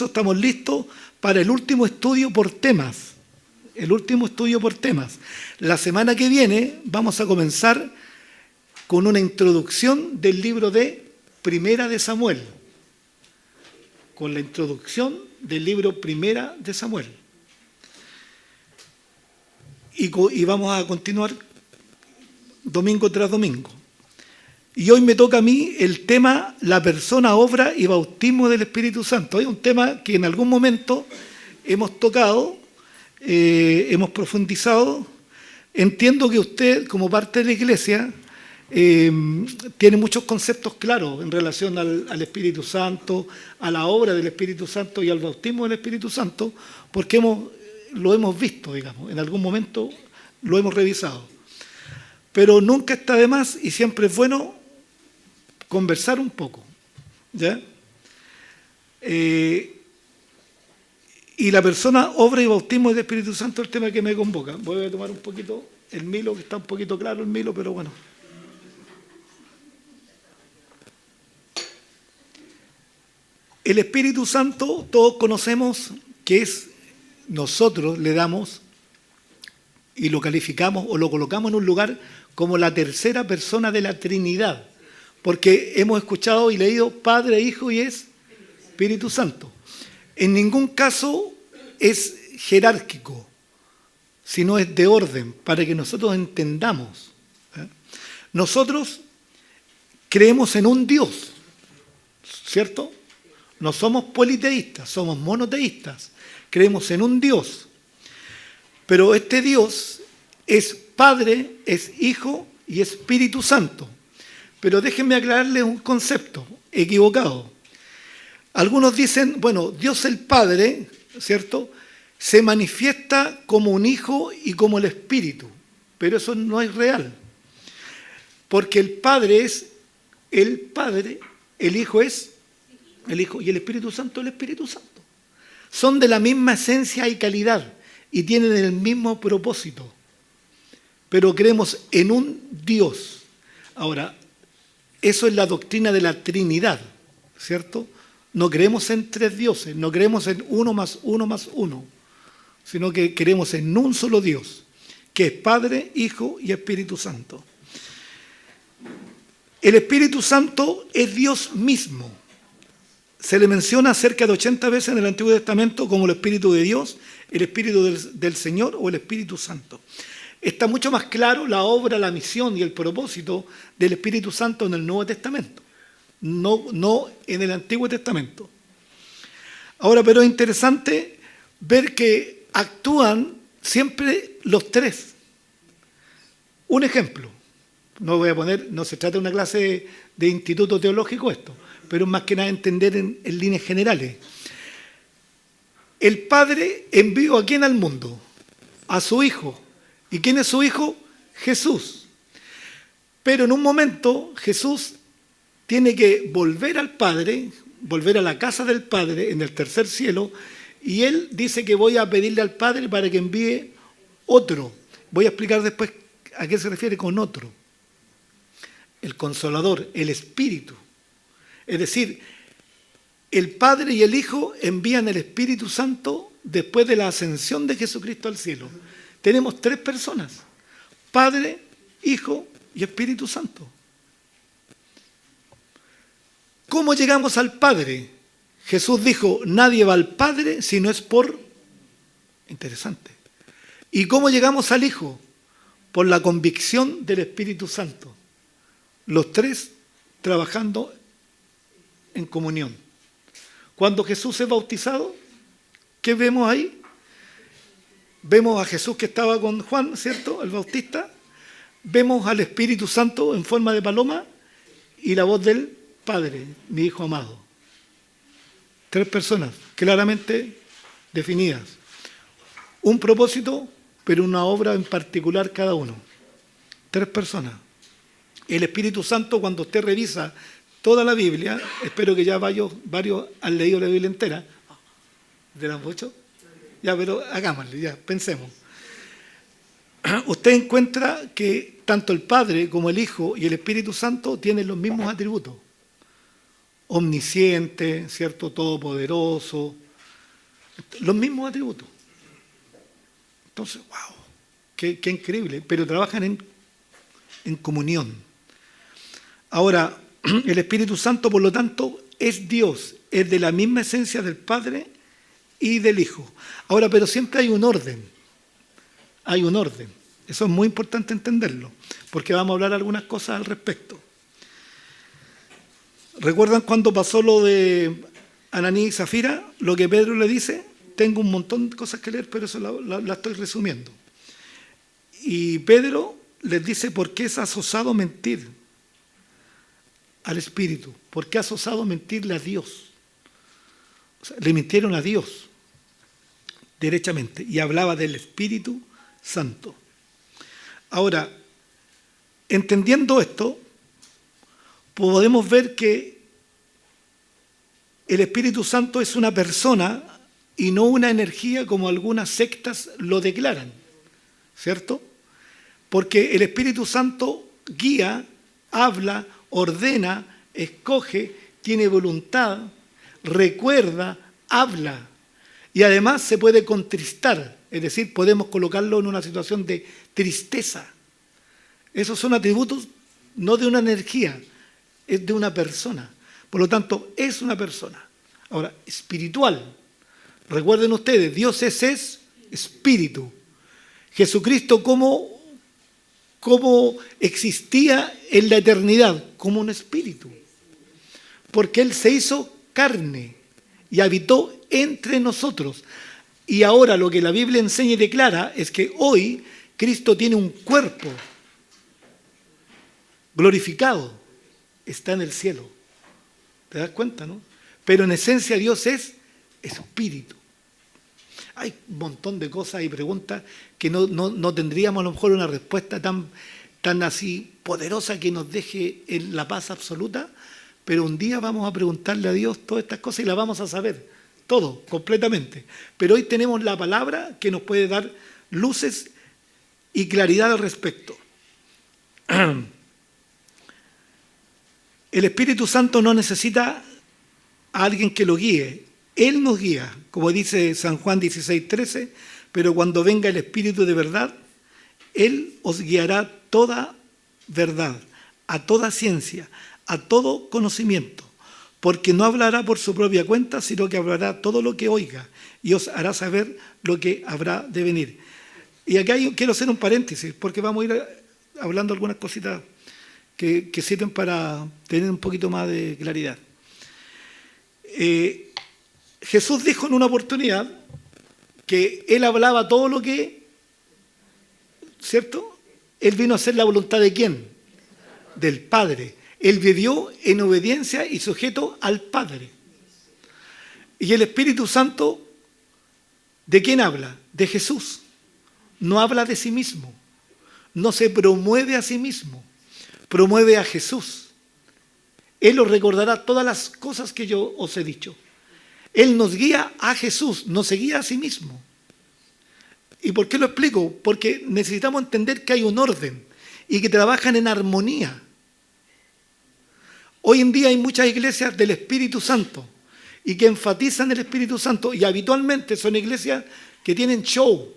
Estamos listos para el último estudio por temas. La semana que viene vamos a comenzar con una introducción del libro de Primera de Samuel. Con la introducción del libro Primera de Samuel. Y vamos a continuar domingo tras domingo. Y hoy me toca a mí el tema la persona, obra y bautismo del Espíritu Santo. Es un tema que en algún momento hemos tocado, hemos profundizado. Entiendo que usted, como parte de la Iglesia, tiene muchos conceptos claros en relación al Espíritu Santo, a la obra del Espíritu Santo y al bautismo del Espíritu Santo, porque lo hemos visto, digamos, en algún momento lo hemos revisado. Pero nunca está de más y siempre es bueno conversar un poco, ¿ya? Y la persona, obra y bautismo del Espíritu Santo es el tema que me convoca. Voy a tomar un poquito el Milo, que está un poquito claro el Milo, pero bueno. El Espíritu Santo, todos conocemos que es, nosotros le damos y lo calificamos o lo colocamos en un lugar como la tercera persona de la Trinidad. Porque hemos escuchado y leído Padre, Hijo y Espíritu Santo. En ningún caso es jerárquico, sino es de orden, para que nosotros entendamos. Nosotros creemos en un Dios, ¿cierto? No somos politeístas, somos monoteístas. Creemos en un Dios. Pero este Dios es Padre, es Hijo y Espíritu Santo. Pero déjenme aclararles un concepto equivocado. Algunos dicen, bueno, Dios el Padre, ¿cierto?, se manifiesta como un Hijo y como el Espíritu. Pero eso no es real. Porque el Padre es el Padre, el Hijo es el Hijo y el Espíritu Santo el Espíritu Santo. Son de la misma esencia y calidad y tienen el mismo propósito. Pero creemos en un Dios. Ahora, eso es la doctrina de la Trinidad, ¿cierto? No creemos en tres dioses, no creemos en uno más uno, sino que creemos en un solo Dios, que es Padre, Hijo y Espíritu Santo. El Espíritu Santo es Dios mismo. Se le menciona cerca de 80 veces en el Antiguo Testamento como el Espíritu de Dios, el Espíritu del Señor o el Espíritu Santo. Está mucho más claro la obra, la misión y el propósito del Espíritu Santo en el Nuevo Testamento, no en el Antiguo Testamento. Ahora, pero es interesante ver que actúan siempre los tres. Un ejemplo, no se trata de una clase de instituto teológico esto, pero más que nada entender en líneas generales. El Padre envió ¿a quién al mundo? A su Hijo. ¿Y quién es su Hijo? Jesús. Pero en un momento Jesús tiene que volver al Padre, volver a la casa del Padre en el tercer cielo, y Él dice que voy a pedirle al Padre para que envíe otro. Voy a explicar después a qué se refiere con otro. El Consolador, el Espíritu. Es decir, el Padre y el Hijo envían el Espíritu Santo después de la ascensión de Jesucristo al cielo. Tenemos tres personas, Padre, Hijo y Espíritu Santo. ¿Cómo llegamos al Padre? Jesús dijo, nadie va al Padre si no es por... Interesante. ¿Y cómo llegamos al Hijo? Por la convicción del Espíritu Santo. Los tres trabajando en comunión. Cuando Jesús es bautizado, ¿qué vemos ahí? Vemos a Jesús que estaba con Juan, ¿cierto?, el Bautista. Vemos al Espíritu Santo en forma de paloma y la voz del Padre, mi Hijo amado. Tres personas claramente definidas. Un propósito, pero una obra en particular cada uno. Tres personas. El Espíritu Santo, cuando usted revisa toda la Biblia, espero que ya varios han leído la Biblia entera. ¿De las 8? Ya, pero hagámosle, ya, pensemos. Usted encuentra que tanto el Padre como el Hijo y el Espíritu Santo tienen los mismos atributos. Omnisciente, ¿cierto?, todopoderoso, Los mismos atributos. Entonces, wow, qué increíble. Pero trabajan en comunión. Ahora, el Espíritu Santo, por lo tanto, es Dios, es de la misma esencia del Padre y del Hijo. Ahora, pero siempre hay un orden. Hay un orden. Eso es muy importante entenderlo, porque vamos a hablar algunas cosas al respecto. ¿Recuerdan cuando pasó lo de Ananías y Zafira? Lo que Pedro le dice, tengo un montón de cosas que leer, pero eso la estoy resumiendo. Y Pedro les dice, ¿por qué has osado mentir al Espíritu? ¿Por qué has osado mentirle a Dios? O sea, le mintieron a Dios, derechamente, y hablaba del Espíritu Santo. Ahora, entendiendo esto, podemos ver que el Espíritu Santo es una persona y no una energía como algunas sectas lo declaran, ¿cierto? Porque el Espíritu Santo guía, habla, ordena, escoge, tiene voluntad, recuerda, habla y además se puede contristar, es decir, podemos colocarlo en una situación de tristeza. Esos son atributos no de una energía, es de una persona. Por lo tanto, es una persona. Ahora, espiritual. Recuerden ustedes, Dios es espíritu. Jesucristo, ¿cómo existía en la eternidad? Como un espíritu. Porque Él se hizo carne y habitó entre nosotros. Y ahora lo que la Biblia enseña y declara es que hoy Cristo tiene un cuerpo glorificado, está en el cielo. ¿Te das cuenta, no? Pero en esencia Dios es espíritu. Hay un montón de cosas y preguntas que no tendríamos a lo mejor una respuesta tan así poderosa que nos deje en la paz absoluta, pero un día vamos a preguntarle a Dios todas estas cosas y las vamos a saber, todo, completamente. Pero hoy tenemos la palabra que nos puede dar luces y claridad al respecto. El Espíritu Santo no necesita a alguien que lo guíe. Él nos guía, como dice San Juan 16:13, pero cuando venga el Espíritu de verdad, Él os guiará toda verdad, a toda ciencia, a todo conocimiento, porque no hablará por su propia cuenta, sino que hablará todo lo que oiga y os hará saber lo que habrá de venir. Y aquí quiero hacer un paréntesis, porque vamos a ir hablando algunas cositas que sirven para tener un poquito más de claridad. Jesús dijo en una oportunidad que Él hablaba todo lo que, ¿cierto? Él vino a hacer la voluntad ¿de quién? Del Padre. Él vivió en obediencia y sujeto al Padre. Y el Espíritu Santo, ¿de quién habla? De Jesús. No habla de sí mismo. No se promueve a sí mismo. Promueve a Jesús. Él os recordará todas las cosas que yo os he dicho. Él nos guía a Jesús, no se guía a sí mismo. ¿Y por qué lo explico? Porque necesitamos entender que hay un orden y que trabajan en armonía. Hoy en día hay muchas iglesias del Espíritu Santo y que enfatizan el Espíritu Santo y habitualmente son iglesias que tienen show,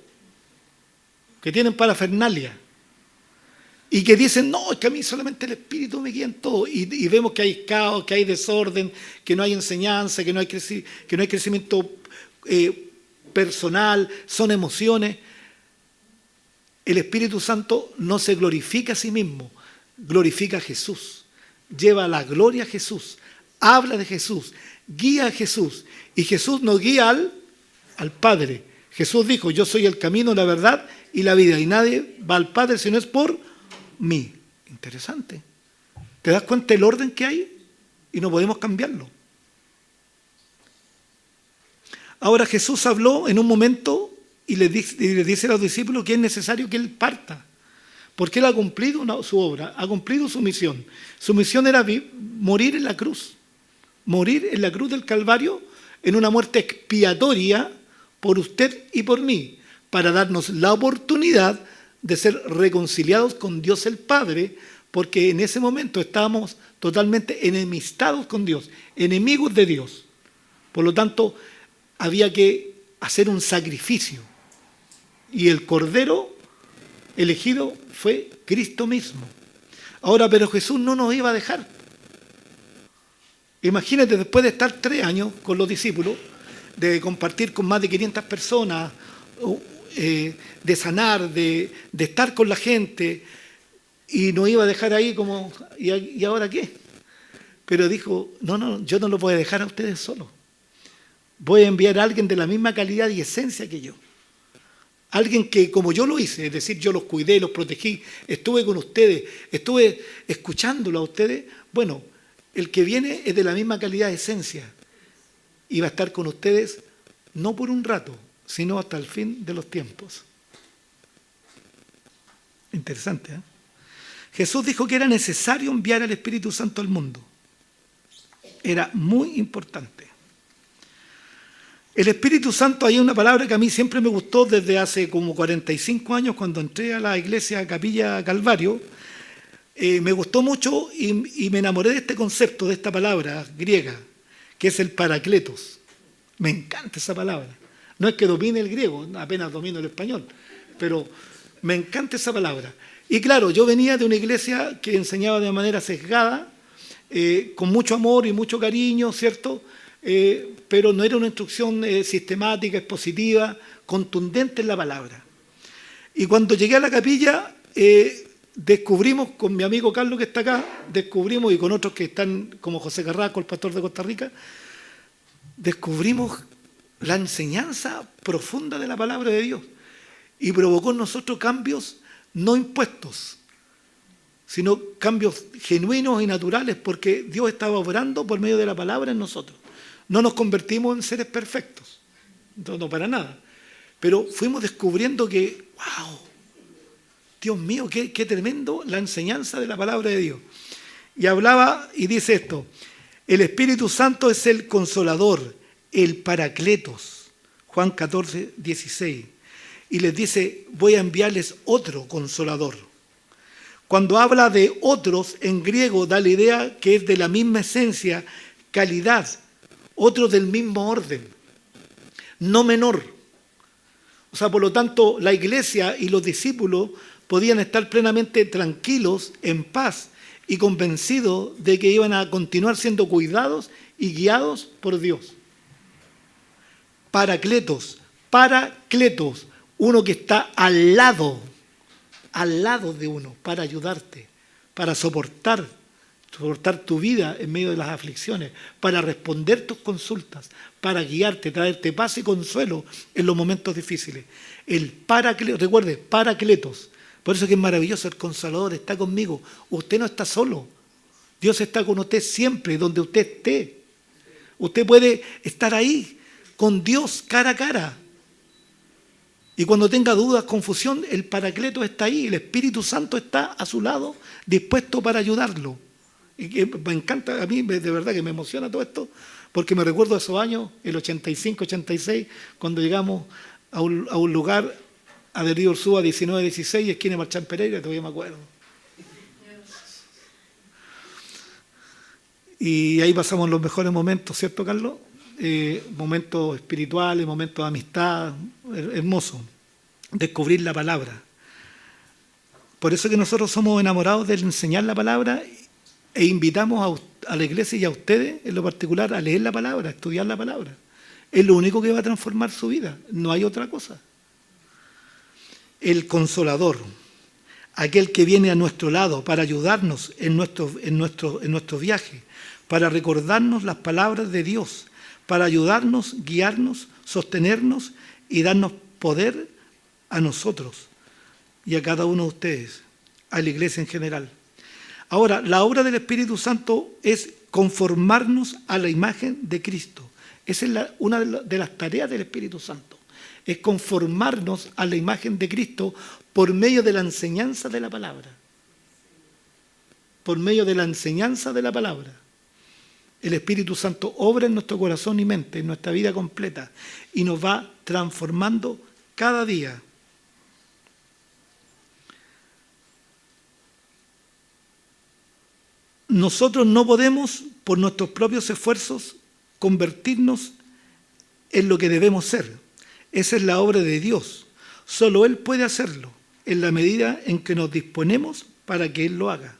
que tienen parafernalia y que dicen, no, es que a mí solamente el Espíritu me guía en todo. Y vemos que hay caos, que hay desorden, que no hay enseñanza, que no hay crecimiento personal, son emociones. El Espíritu Santo no se glorifica a sí mismo, glorifica a Jesús. Lleva la gloria a Jesús, habla de Jesús, guía a Jesús. Y Jesús nos guía al Padre. Jesús dijo, yo soy el camino, la verdad y la vida. Y nadie va al Padre si no es por mí. Interesante. ¿Te das cuenta del orden que hay? Y no podemos cambiarlo. Ahora Jesús habló en un momento y le dice a los discípulos que es necesario que Él parta. Porque Él ha cumplido su obra, ha cumplido su misión. Su misión era morir en la cruz. Morir en la cruz del Calvario en una muerte expiatoria por usted y por mí, para darnos la oportunidad de ser reconciliados con Dios el Padre, porque en ese momento estábamos totalmente enemistados con Dios, enemigos de Dios. Por lo tanto, había que hacer un sacrificio. Y el Cordero elegido fue Cristo mismo. Ahora, pero Jesús no nos iba a dejar. Imagínate, después de estar 3 años con los discípulos, de compartir con más de 500 personas, de sanar, de estar con la gente, y nos iba a dejar ahí como, ¿y ahora qué? Pero dijo, no, yo no lo voy a dejar a ustedes solos. Voy a enviar a alguien de la misma calidad y esencia que yo. Alguien que, como yo lo hice, es decir, yo los cuidé, los protegí, estuve con ustedes, estuve escuchándolo a ustedes. Bueno, el que viene es de la misma calidad de esencia y va a estar con ustedes no por un rato, sino hasta el fin de los tiempos. Interesante, ¿eh? Jesús dijo que era necesario enviar al Espíritu Santo al mundo. Era muy importante. El Espíritu Santo, hay una palabra que a mí siempre me gustó desde hace como 45 años cuando entré a la iglesia Capilla Calvario. Me gustó mucho y me enamoré de este concepto, de esta palabra griega, que es el parakletos. Me encanta esa palabra. No es que domine el griego, apenas domino el español, pero me encanta esa palabra. Y claro, yo venía de una iglesia que enseñaba de manera sesgada, con mucho amor y mucho cariño, ¿cierto? Pero no era una instrucción sistemática, expositiva, contundente en la palabra. Y cuando llegué a la capilla, descubrimos, con mi amigo Carlos que está acá, descubrimos, y con otros que están, como José Carrasco, el pastor de Costa Rica, descubrimos la enseñanza profunda de la palabra de Dios. Y provocó en nosotros cambios no impuestos, sino cambios genuinos y naturales, porque Dios estaba obrando por medio de la palabra en nosotros. No nos convertimos en seres perfectos, no para nada, pero fuimos descubriendo que, wow, Dios mío, qué tremendo la enseñanza de la palabra de Dios. Y hablaba y dice esto: el Espíritu Santo es el Consolador, el Paracletos, Juan 14, 16. Y les dice, voy a enviarles otro Consolador. Cuando habla de otros, en griego da la idea que es de la misma esencia, calidad, otro del mismo orden, no menor. O sea, por lo tanto, la iglesia y los discípulos podían estar plenamente tranquilos, en paz y convencidos de que iban a continuar siendo cuidados y guiados por Dios. Paracletos, uno que está al lado de uno, para ayudarte, para soportar tu vida en medio de las aflicciones, para responder tus consultas, para guiarte, traerte paz y consuelo en los momentos difíciles. El Paracletos, recuerde, Paracletos. Por eso que es maravilloso, el Consolador está conmigo. Usted no está solo. Dios está con usted siempre, donde usted esté. Usted puede estar ahí, con Dios, cara a cara. Y cuando tenga dudas, confusión, el Paracleto está ahí, el Espíritu Santo está a su lado, dispuesto para ayudarlo. Y que me encanta, a mí de verdad que me emociona todo esto, porque me recuerdo esos años, el 85, 86, cuando llegamos a un lugar, a del Río Ursúa, 19, 16, esquina de Marchán Pereira, todavía me acuerdo. Y ahí pasamos los mejores momentos, ¿cierto, Carlos? Momentos espirituales, momentos de amistad, hermoso, descubrir la palabra. Por eso que nosotros somos enamorados de enseñar la palabra e invitamos a la iglesia y a ustedes en lo particular a leer la palabra, a estudiar la palabra. Es lo único que va a transformar su vida, no hay otra cosa. El Consolador, aquel que viene a nuestro lado para ayudarnos en nuestro viaje, para recordarnos las palabras de Dios, para ayudarnos, guiarnos, sostenernos y darnos poder a nosotros y a cada uno de ustedes, a la iglesia en general. Ahora, la obra del Espíritu Santo es conformarnos a la imagen de Cristo. Esa es una de las tareas del Espíritu Santo. Es conformarnos a la imagen de Cristo por medio de la enseñanza de la palabra. Por medio de la enseñanza de la palabra. El Espíritu Santo obra en nuestro corazón y mente, en nuestra vida completa, y nos va transformando cada día. Nosotros no podemos, por nuestros propios esfuerzos, convertirnos en lo que debemos ser. Esa es la obra de Dios. Solo Él puede hacerlo, en la medida en que nos disponemos para que Él lo haga.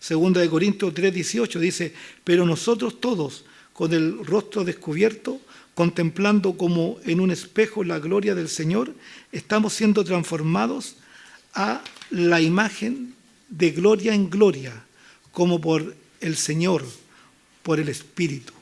Segunda de Corintios 3:18 dice, pero nosotros todos, con el rostro descubierto, contemplando como en un espejo la gloria del Señor, estamos siendo transformados a la imagen de gloria en gloria, como por el Señor, por el Espíritu.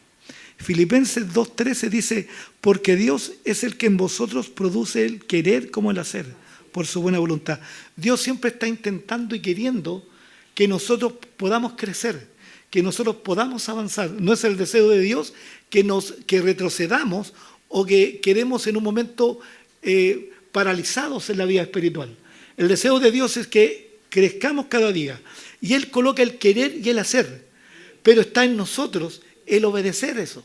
Filipenses 2:13 dice, porque Dios es el que en vosotros produce el querer como el hacer, por su buena voluntad. Dios siempre está intentando y queriendo que nosotros podamos crecer, que nosotros podamos avanzar. No es el deseo de Dios que retrocedamos o que quedemos en un momento paralizados en la vida espiritual. El deseo de Dios es que crezcamos cada día. Y Él coloca el querer y el hacer. Pero está en nosotros el obedecer eso.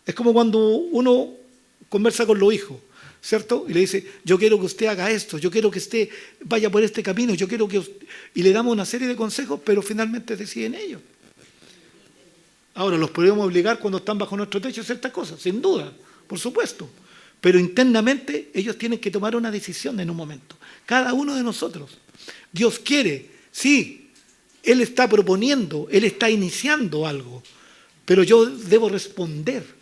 Es como cuando uno conversa con los hijos, ¿cierto? Y le dice, yo quiero que usted haga esto, yo quiero que usted vaya por este camino, yo quiero que usted... Y le damos una serie de consejos, pero finalmente deciden ellos. Ahora, los podemos obligar cuando están bajo nuestro techo a ciertas cosas, sin duda, por supuesto. Pero internamente ellos tienen que tomar una decisión en un momento. Cada uno de nosotros. Dios quiere, sí, Él está proponiendo, Él está iniciando algo, pero yo debo responder.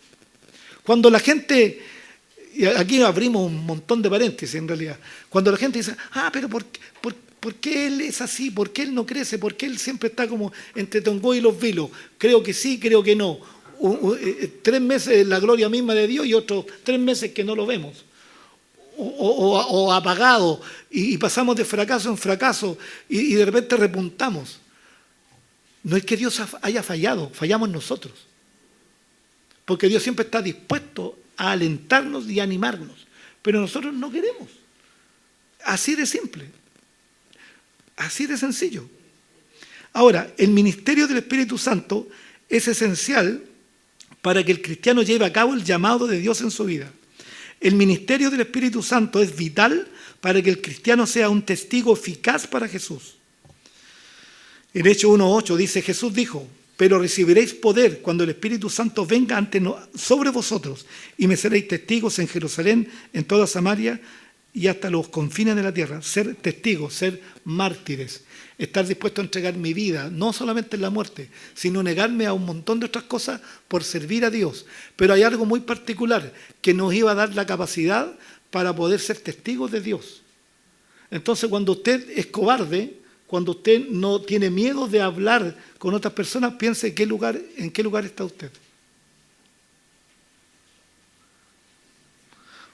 Cuando la gente, y aquí abrimos un montón de paréntesis en realidad, cuando la gente dice, pero ¿por qué Él es así? ¿Por qué Él no crece? ¿Por qué Él siempre está como entre Tongoy y los vilos? Creo que sí, creo que no. 3 meses la gloria misma de Dios y otros 3 meses que no lo vemos. O apagado, y pasamos de fracaso en fracaso, y de repente repuntamos. No es que Dios haya fallado, fallamos nosotros. Porque Dios siempre está dispuesto a alentarnos y a animarnos. Pero nosotros no queremos. Así de simple. Así de sencillo. Ahora, el ministerio del Espíritu Santo es esencial para que el cristiano lleve a cabo el llamado de Dios en su vida. El ministerio del Espíritu Santo es vital para que el cristiano sea un testigo eficaz para Jesús. En Hechos 1:8 dice, Jesús dijo, pero recibiréis poder cuando el Espíritu Santo venga sobre vosotros y me seréis testigos en Jerusalén, en toda Samaria y hasta los confines de la tierra. Ser testigos, ser mártires, estar dispuesto a entregar mi vida, no solamente en la muerte, sino negarme a un montón de otras cosas por servir a Dios. Pero hay algo muy particular que nos iba a dar la capacidad para poder ser testigos de Dios. Entonces, cuando usted es cobarde, cuando usted no tiene miedo de hablar con otras personas, piense en qué lugar está usted.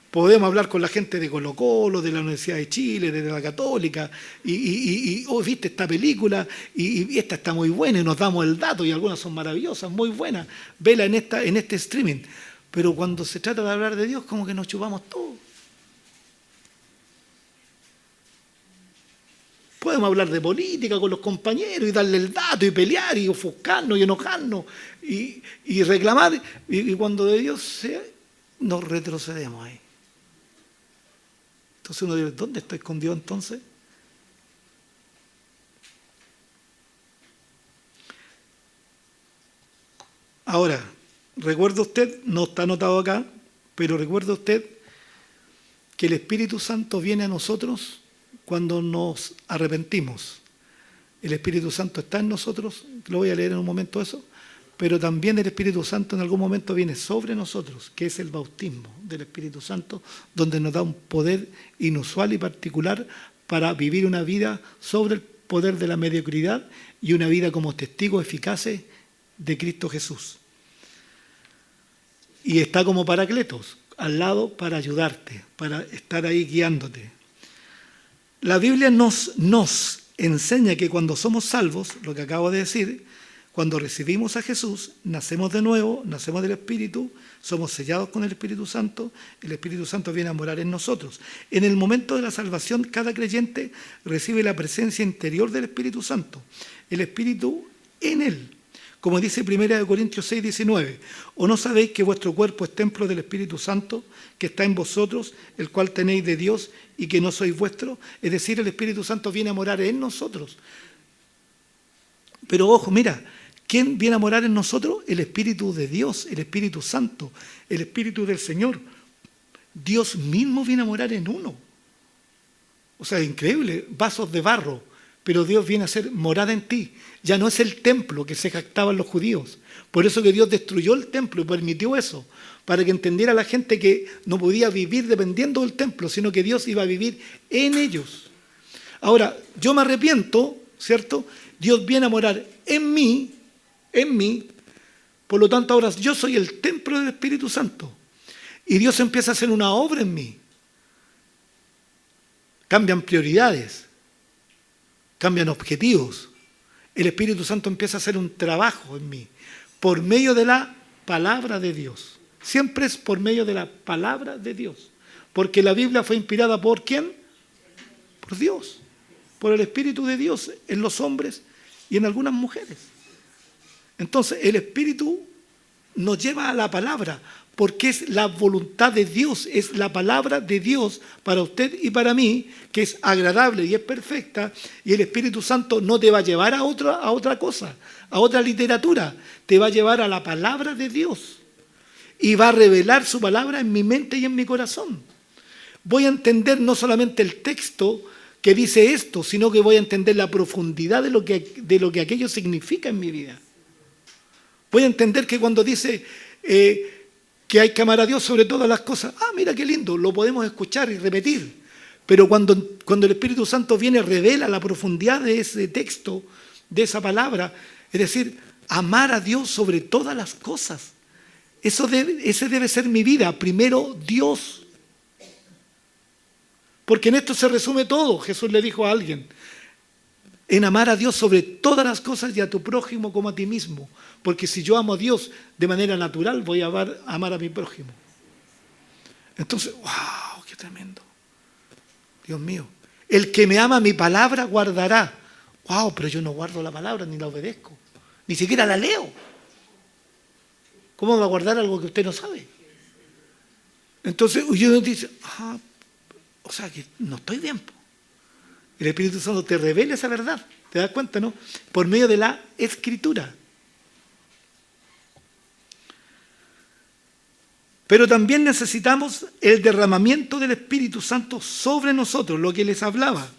Podemos hablar con la gente de Colo-Colo, de la Universidad de Chile, de la Católica, viste esta película, y esta está muy buena, y nos damos el dato, y algunas son maravillosas, muy buenas, vela en este streaming. Pero cuando se trata de hablar de Dios, como que nos chupamos todo. Podemos hablar de política con los compañeros y darle el dato y pelear y ofuscarnos y enojarnos y reclamar. Y cuando de Dios sea, nos retrocedemos ahí. Entonces uno dice, ¿dónde estoy con Dios entonces? Ahora, recuerde usted, no está anotado acá, pero recuerde usted que el Espíritu Santo viene a nosotros cuando nos arrepentimos. El Espíritu Santo está en nosotros, lo voy a leer en un momento eso, pero también el Espíritu Santo en algún momento viene sobre nosotros, que es el bautismo del Espíritu Santo, donde nos da un poder inusual y particular para vivir una vida sobre el poder de la mediocridad y una vida como testigos eficaces de Cristo Jesús. Y está como Paracletos, al lado para ayudarte, para estar ahí guiándote. La Biblia nos enseña que cuando somos salvos, lo que acabo de decir, cuando recibimos a Jesús, nacemos de nuevo, nacemos del Espíritu, somos sellados con el Espíritu Santo viene a morar en nosotros. En el momento de la salvación, cada creyente recibe la presencia interior del Espíritu Santo, el Espíritu en él. Como dice 1 Corintios 6:19, ¿o no sabéis que vuestro cuerpo es templo del Espíritu Santo, que está en vosotros, el cual tenéis de Dios y que no sois vuestro? Es decir, el Espíritu Santo viene a morar en nosotros. Pero ojo, mira, ¿quién viene a morar en nosotros? El Espíritu de Dios, el Espíritu Santo, el Espíritu del Señor. Dios mismo viene a morar en uno. O sea, increíble, vasos de barro, pero Dios viene a ser morada en ti. Ya no es el templo que se jactaban los judíos. Por eso que Dios destruyó el templo y permitió eso, para que entendiera la gente que no podía vivir dependiendo del templo, sino que Dios iba a vivir en ellos. Ahora, yo me arrepiento, ¿cierto? Dios viene a morar en mí, por lo tanto ahora yo soy el templo del Espíritu Santo. Y Dios empieza a hacer una obra en mí. Cambian prioridades, cambian objetivos. El Espíritu Santo empieza a hacer un trabajo en mí, por medio de la palabra de Dios. Siempre es por medio de la palabra de Dios. Porque la Biblia fue inspirada ¿por quién? Por Dios. Por el Espíritu de Dios en los hombres y en algunas mujeres. Entonces el Espíritu nos lleva a la palabra, porque es la voluntad de Dios, es la palabra de Dios para usted y para mí, que es agradable y es perfecta, y el Espíritu Santo no te va a llevar a otra cosa, a otra literatura, te va a llevar a la palabra de Dios, y va a revelar su palabra en mi mente y en mi corazón. Voy a entender no solamente el texto que dice esto, sino que voy a entender la profundidad de lo que aquello significa en mi vida. Voy a entender que cuando dice que hay que amar a Dios sobre todas las cosas, mira qué lindo, lo podemos escuchar y repetir. Pero cuando el Espíritu Santo viene, revela la profundidad de ese texto, de esa palabra, es decir, amar a Dios sobre todas las cosas. Ese debe ser mi vida. Primero Dios. Porque en esto se resume todo. Jesús le dijo a alguien, en amar a Dios sobre todas las cosas y a tu prójimo como a ti mismo. Porque si yo amo a Dios de manera natural, voy a amar a mi prójimo. Entonces, ¡wow! ¡Qué tremendo! Dios mío. El que me ama mi palabra guardará. ¡Wow! Pero yo no guardo la palabra ni la obedezco. Ni siquiera la leo. ¿Cómo va a guardar algo que usted no sabe? Entonces, uno dice, o sea que no estoy bien. El Espíritu Santo te revela esa verdad. ¿Te das cuenta, no? Por medio de la Escritura. Pero también necesitamos el derramamiento del Espíritu Santo sobre nosotros, lo que les hablaba.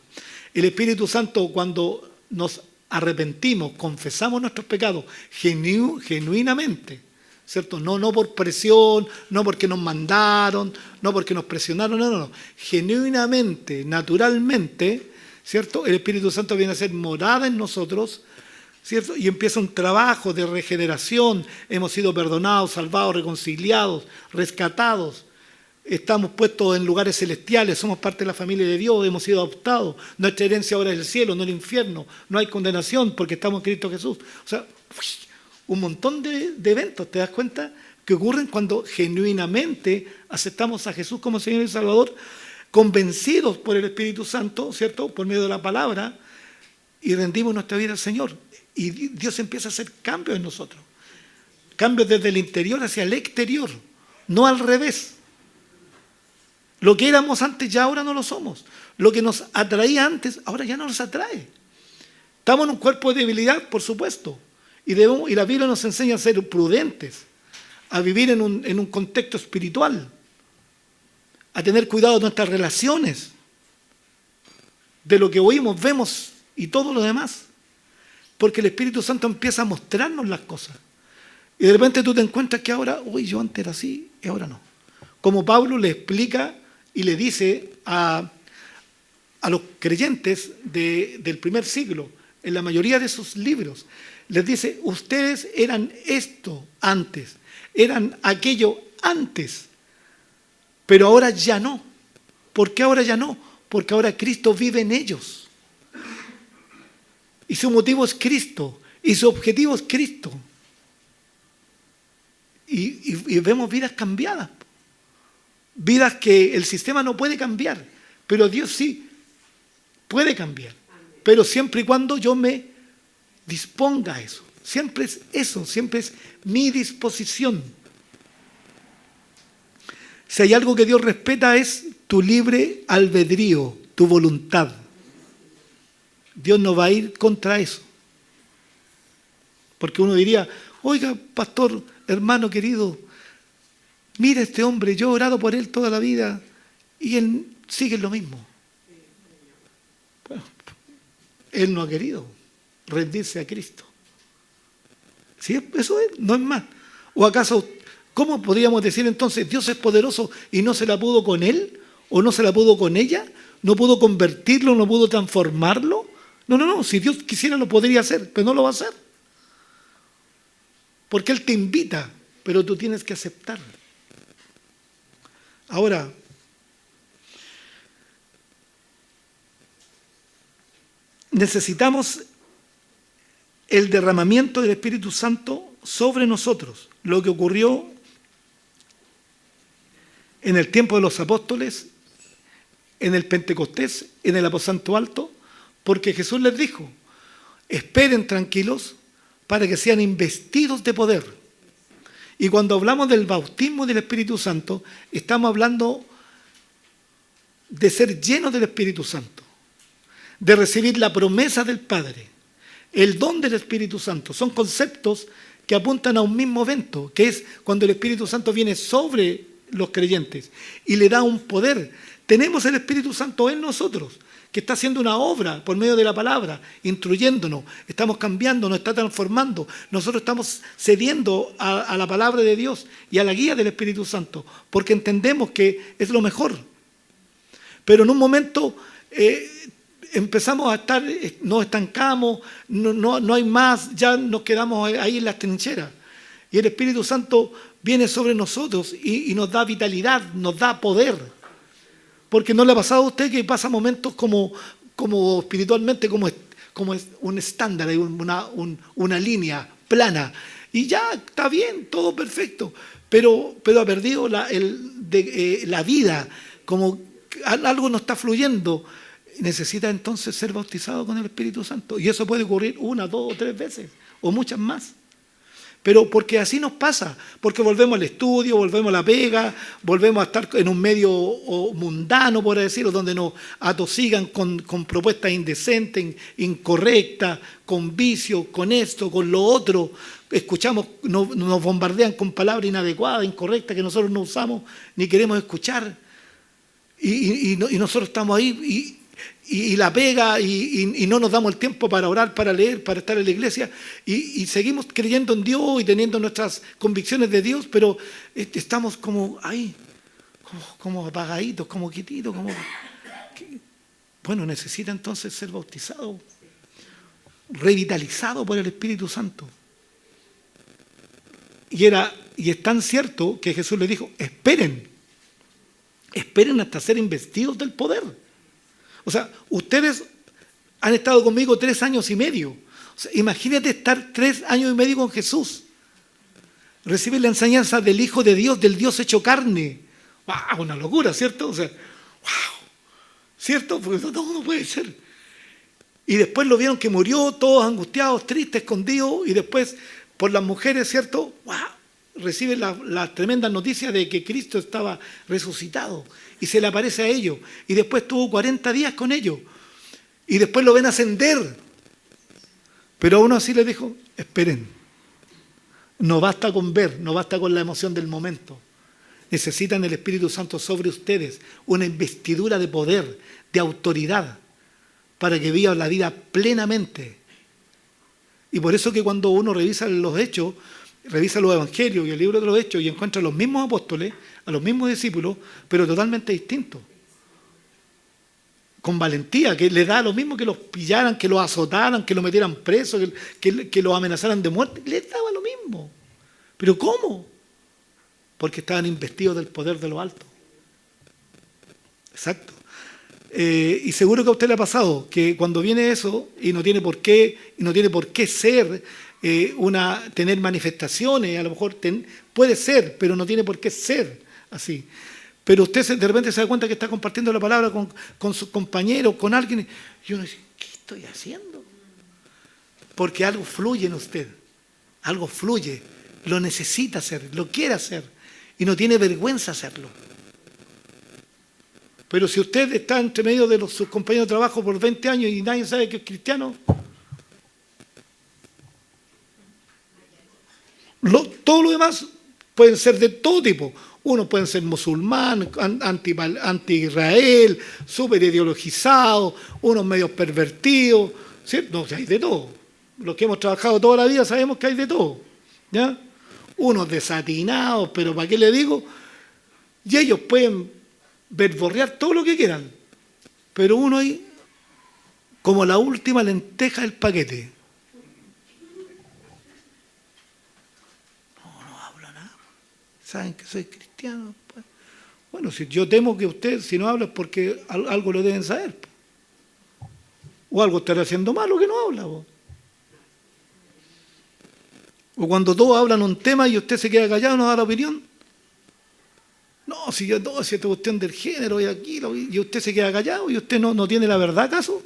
El Espíritu Santo, cuando nos arrepentimos, confesamos nuestros pecados genuinamente, ¿cierto? No por presión, no porque nos mandaron, no porque nos presionaron, no. Genuinamente, naturalmente, ¿cierto? El Espíritu Santo viene a ser morada en nosotros, ¿cierto? Y empieza un trabajo de regeneración. Hemos sido perdonados, salvados, reconciliados, rescatados. Estamos puestos en lugares celestiales, somos parte de la familia de Dios, hemos sido adoptados. Nuestra herencia ahora es el cielo, no el infierno. No hay condenación porque estamos en Cristo Jesús. O sea, un montón de eventos, ¿te das cuenta? Que ocurren cuando genuinamente aceptamos a Jesús como Señor y Salvador, convencidos por el Espíritu Santo, ¿cierto? Por medio de la palabra, y rendimos nuestra vida al Señor. Y Dios empieza a hacer cambios en nosotros. Cambios desde el interior hacia el exterior, no al revés. Lo que éramos antes ya ahora no lo somos. Lo que nos atraía antes, ahora ya no nos atrae. Estamos en un cuerpo de debilidad, por supuesto. Y la Biblia nos enseña a ser prudentes, a vivir en un contexto espiritual, a tener cuidado de nuestras relaciones, de lo que oímos, vemos y todo lo demás. Porque el Espíritu Santo empieza a mostrarnos las cosas. Y de repente tú te encuentras que ahora, yo antes era así y ahora no. Como Pablo le explica y le dice a los creyentes del primer siglo, en la mayoría de sus libros, les dice, ustedes eran esto antes, eran aquello antes, pero ahora ya no. ¿Por qué ahora ya no? Porque ahora Cristo vive en ellos. Y su motivo es Cristo. Y su objetivo es Cristo. Y vemos vidas cambiadas. Vidas que el sistema no puede cambiar. Pero Dios sí puede cambiar. Pero siempre y cuando yo me disponga a eso. Siempre es eso. Siempre es mi disposición. Si hay algo que Dios respeta es tu libre albedrío, tu voluntad. Dios no va a ir contra eso. Porque uno diría, oiga, pastor, hermano querido, Mira este hombre, yo he orado por él toda la vida y él sigue en lo mismo. Bueno, él no ha querido rendirse a Cristo. ¿Sí? Eso es, no es más. ¿O acaso, cómo podríamos decir entonces, Dios es poderoso y no se la pudo con él? ¿O no se la pudo con ella? ¿No pudo convertirlo? ¿No pudo transformarlo? No. Si Dios quisiera lo podría hacer, pero no lo va a hacer. Porque Él te invita, pero tú tienes que aceptar. Ahora, necesitamos el derramamiento del Espíritu Santo sobre nosotros. Lo que ocurrió en el tiempo de los apóstoles, en el Pentecostés, en el aposento alto, porque Jesús les dijo, esperen tranquilos para que sean investidos de poder. Y cuando hablamos del bautismo del Espíritu Santo, estamos hablando de ser llenos del Espíritu Santo, de recibir la promesa del Padre, el don del Espíritu Santo. Son conceptos que apuntan a un mismo evento, que es cuando el Espíritu Santo viene sobre los creyentes y le da un poder. Tenemos el Espíritu Santo en nosotros, que está haciendo una obra por medio de la palabra, instruyéndonos, estamos cambiando, nos está transformando. Nosotros estamos cediendo a la palabra de Dios y a la guía del Espíritu Santo, porque entendemos que es lo mejor. Pero en un momento empezamos a estar, nos estancamos, no hay más, ya nos quedamos ahí en las trincheras. Y el Espíritu Santo viene sobre nosotros y nos da vitalidad, nos da poder. Porque ¿no le ha pasado a usted que pasa momentos como espiritualmente, como es un estándar, una línea plana? Y ya está bien, todo perfecto, pero ha perdido la vida, como algo no está fluyendo. Necesita entonces ser bautizado con el Espíritu Santo. Y eso puede ocurrir 1, 2 o 3 veces, o muchas más. Pero porque así nos pasa, porque volvemos al estudio, volvemos a la pega, volvemos a estar en un medio mundano, por decirlo, donde nos atosigan con propuestas indecentes, incorrectas, con vicios, con esto, con lo otro. Escuchamos, nos bombardean con palabras inadecuadas, incorrectas, que nosotros no usamos ni queremos escuchar. Y nosotros estamos ahí y la pega y no nos damos el tiempo para orar, para leer, para estar en la iglesia y seguimos creyendo en Dios y teniendo nuestras convicciones de Dios, pero estamos como ahí, como apagaditos, como quietitos, bueno, necesita entonces ser bautizado, revitalizado por el Espíritu Santo. Y es tan cierto que Jesús le dijo, esperen hasta ser investidos del poder. O sea, ustedes han estado conmigo 3 años y medio. O sea, imagínate estar 3 años y medio con Jesús. Recibir la enseñanza del Hijo de Dios, del Dios hecho carne. ¡Wow! Una locura, ¿cierto? O sea, ¡wow! ¿Cierto? Porque no puede ser. Y después lo vieron que murió, todos angustiados, tristes, escondidos, y después por las mujeres, ¿cierto? ¡Wow! Reciben la tremenda noticia de que Cristo estaba resucitado y se le aparece a ellos y después estuvo 40 días con ellos y después lo ven ascender, pero aún así les dijo, esperen, no basta con ver, no basta con la emoción del momento, necesitan el Espíritu Santo sobre ustedes, una investidura de poder, de autoridad, para que vivan la vida plenamente. Y por eso que cuando uno revisa los hechos, revisa los evangelios y el libro de los hechos y encuentra a los mismos apóstoles, a los mismos discípulos, pero totalmente distintos. Con valentía, que les da lo mismo que los pillaran, que los azotaran, que los metieran presos, que los amenazaran de muerte. Les daba lo mismo. ¿Pero cómo? Porque estaban investidos del poder de lo alto. Exacto. Y seguro que a usted le ha pasado que cuando viene eso y no tiene por qué ser tener manifestaciones, a lo mejor puede ser, pero no tiene por qué ser así. Pero usted de repente se da cuenta que está compartiendo la palabra con sus compañeros, con alguien, y uno dice, ¿qué estoy haciendo? Porque algo fluye en usted, algo fluye, lo necesita hacer, lo quiere hacer, y no tiene vergüenza hacerlo. Pero si usted está entre medio de sus compañeros de trabajo por 20 años y nadie sabe que es cristiano, todo lo demás pueden ser de todo tipo. Unos pueden ser musulmanes, anti-Israel, súper ideologizados, unos medios pervertidos, ¿cierto? No, hay de todo. Los que hemos trabajado toda la vida sabemos que hay de todo, ¿ya? Unos desatinados, pero ¿para qué le digo? Y ellos pueden verborrear todo lo que quieran, pero uno ahí, como la última lenteja del paquete. No hablo nada. ¿Saben que soy cristiano? Bueno, si yo temo que usted, si no habla, es porque algo lo deben saber. O algo estará haciendo malo que no habla. O cuando todos hablan un tema y usted se queda callado, no da la opinión. No, si esta cuestión del género y aquí, y usted se queda callado y usted no tiene la verdad, ¿acaso?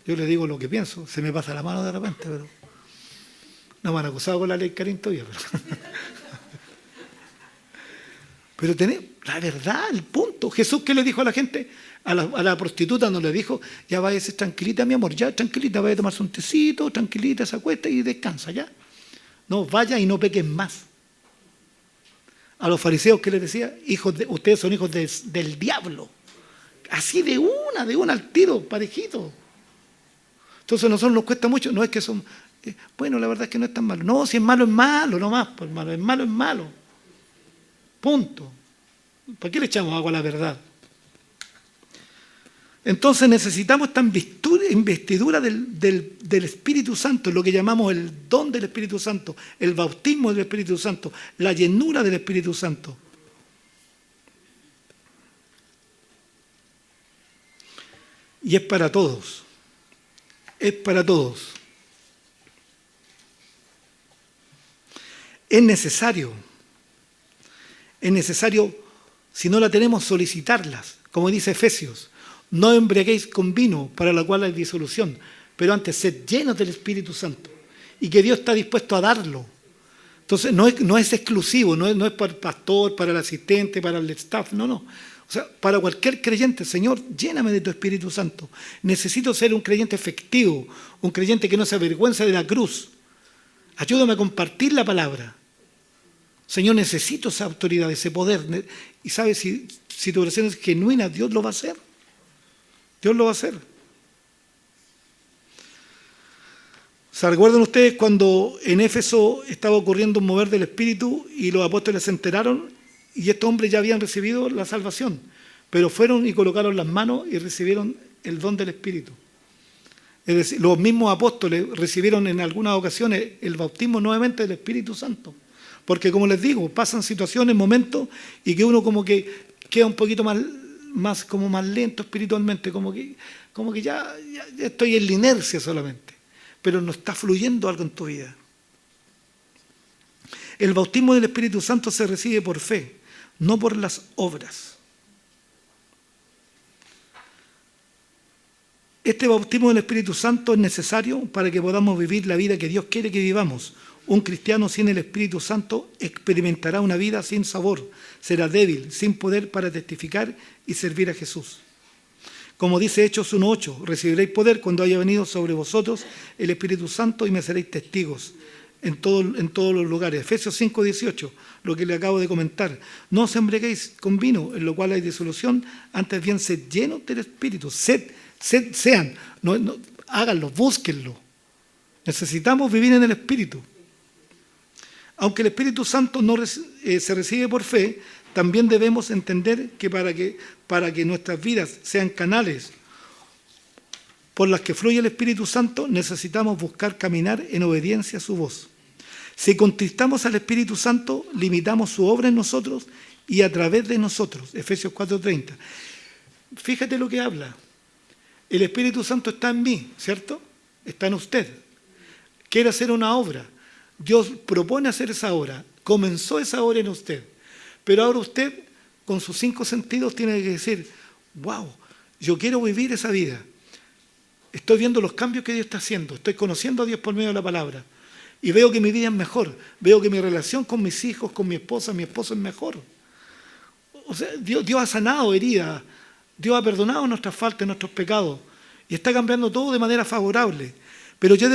Yo le digo lo que pienso, se me pasa la mano de repente, pero no me han acusado con la ley Karim todavía. Pero tenemos la verdad, el punto. Jesús, ¿qué le dijo a la gente? A la prostituta no le dijo, ya váyase tranquilita, mi amor, ya tranquilita, vaya a tomarse un tecito, tranquilita, se acuesta y descansa, ya. No, vaya y no pequen más. A los fariseos, ¿qué les decía? Ustedes son hijos del diablo. Así de una al tiro, parejito. Entonces a nosotros nos cuesta mucho, no es que son, bueno, la verdad es que no es tan malo. No, si es malo, nomás, pues malo, es malo. Punto. ¿Para qué le echamos agua a la verdad? Entonces necesitamos esta investidura del Espíritu Santo, lo que llamamos el don del Espíritu Santo, el bautismo del Espíritu Santo, la llenura del Espíritu Santo. Y es para todos. Es para todos. Es necesario, si no la tenemos, solicitarlas, como dice Efesios. No embriaguéis con vino, para la cual hay disolución, pero antes sed llenos del Espíritu Santo. Y que Dios está dispuesto a darlo. Entonces no es exclusivo, no es para el pastor, para el asistente, para el staff, no. O sea, para cualquier creyente, Señor, lléname de tu Espíritu Santo. Necesito ser un creyente efectivo, un creyente que no se avergüenza de la cruz. Ayúdame a compartir la palabra. Señor, necesito esa autoridad, ese poder. Y sabes, si tu oración es genuina, Dios lo va a hacer. Dios lo va a hacer. ¿Se recuerdan ustedes cuando en Éfeso estaba ocurriendo un mover del Espíritu y los apóstoles se enteraron? Y estos hombres ya habían recibido la salvación, pero fueron y colocaron las manos y recibieron el don del Espíritu. Es decir, los mismos apóstoles recibieron en algunas ocasiones el bautismo nuevamente del Espíritu Santo. Porque como les digo, pasan situaciones, momentos, y que uno como que queda un poquito más lento espiritualmente, como que ya estoy en la inercia solamente, pero no está fluyendo algo en tu vida. El bautismo del Espíritu Santo se recibe por fe, no por las obras. Este bautismo del Espíritu Santo es necesario para que podamos vivir la vida que Dios quiere que vivamos. Un cristiano sin el Espíritu Santo experimentará una vida sin sabor, será débil, sin poder para testificar y servir a Jesús. Como dice Hechos 1:8, recibiréis poder cuando haya venido sobre vosotros el Espíritu Santo y me seréis testigos en todos los lugares. Efesios 5:18, lo que le acabo de comentar. No os embriaguéis con vino, en lo cual hay disolución, antes bien sed llenos del Espíritu. Sean, háganlo, búsquenlo. Necesitamos vivir en el Espíritu. Aunque el Espíritu Santo se recibe por fe, también debemos entender que para que nuestras vidas sean canales por las que fluye el Espíritu Santo, necesitamos buscar caminar en obediencia a su voz. Si contristamos al Espíritu Santo, limitamos su obra en nosotros y a través de nosotros. Efesios 4:30. Fíjate lo que habla. El Espíritu Santo está en mí, ¿cierto? Está en usted. Quiere hacer una obra. Dios propone hacer esa obra. Comenzó esa obra en usted. Pero ahora usted, con sus 5 sentidos, tiene que decir, wow, yo quiero vivir esa vida. Estoy viendo los cambios que Dios está haciendo. Estoy conociendo a Dios por medio de la palabra. Y veo que mi vida es mejor. Veo que mi relación con mis hijos, con mi esposo es mejor. O sea, Dios ha sanado heridas. Dios ha perdonado nuestras faltas, nuestros pecados. Y está cambiando todo de manera favorable. Pero yo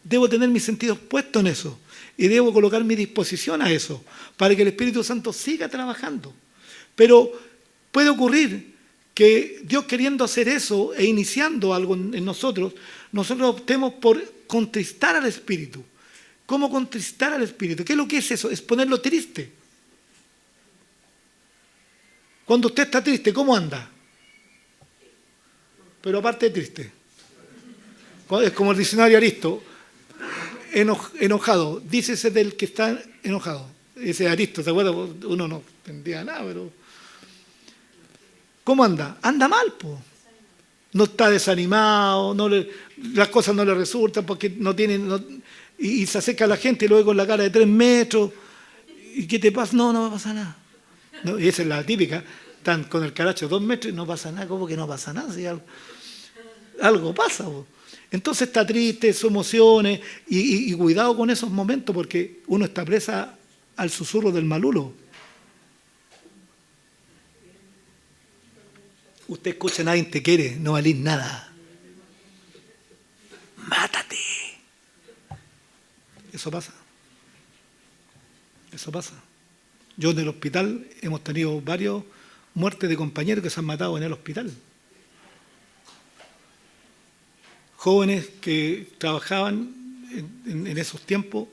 debo tener mis sentidos puestos en eso. y debo colocar mi disposición a eso, para que el Espíritu Santo siga trabajando. Pero puede ocurrir que Dios, queriendo hacer eso e iniciando algo en nosotros optemos por contristar al Espíritu. ¿Cómo contristar al Espíritu? ¿Qué es lo que es eso? Es ponerlo triste. Cuando usted está triste, ¿cómo anda? Pero aparte de triste. Es como el diccionario Aristo. Enojado. Dícese del que está enojado. Ese Aristo, ¿se acuerda? Uno no entendía nada, pero... ¿Cómo anda? Anda mal, pues. No está desanimado, las cosas no le resultan porque no tienen... y se acerca a la gente y luego con la cara de 3 metros. ¿Y qué te pasa? No va a pasar nada. No, y esa es la típica. Están con el caracho 2 metros y no pasa nada. ¿Cómo que no pasa nada? Si algo pasa. Po. Entonces está triste, sus emociones. Y cuidado con esos momentos porque uno está presa al susurro del malulo. Usted escucha a nadie te quiere, no valís nada. Mátate. Eso pasa. Eso pasa. Yo en el hospital hemos tenido varias muertes de compañeros que se han matado en el hospital. Jóvenes que trabajaban en esos tiempos,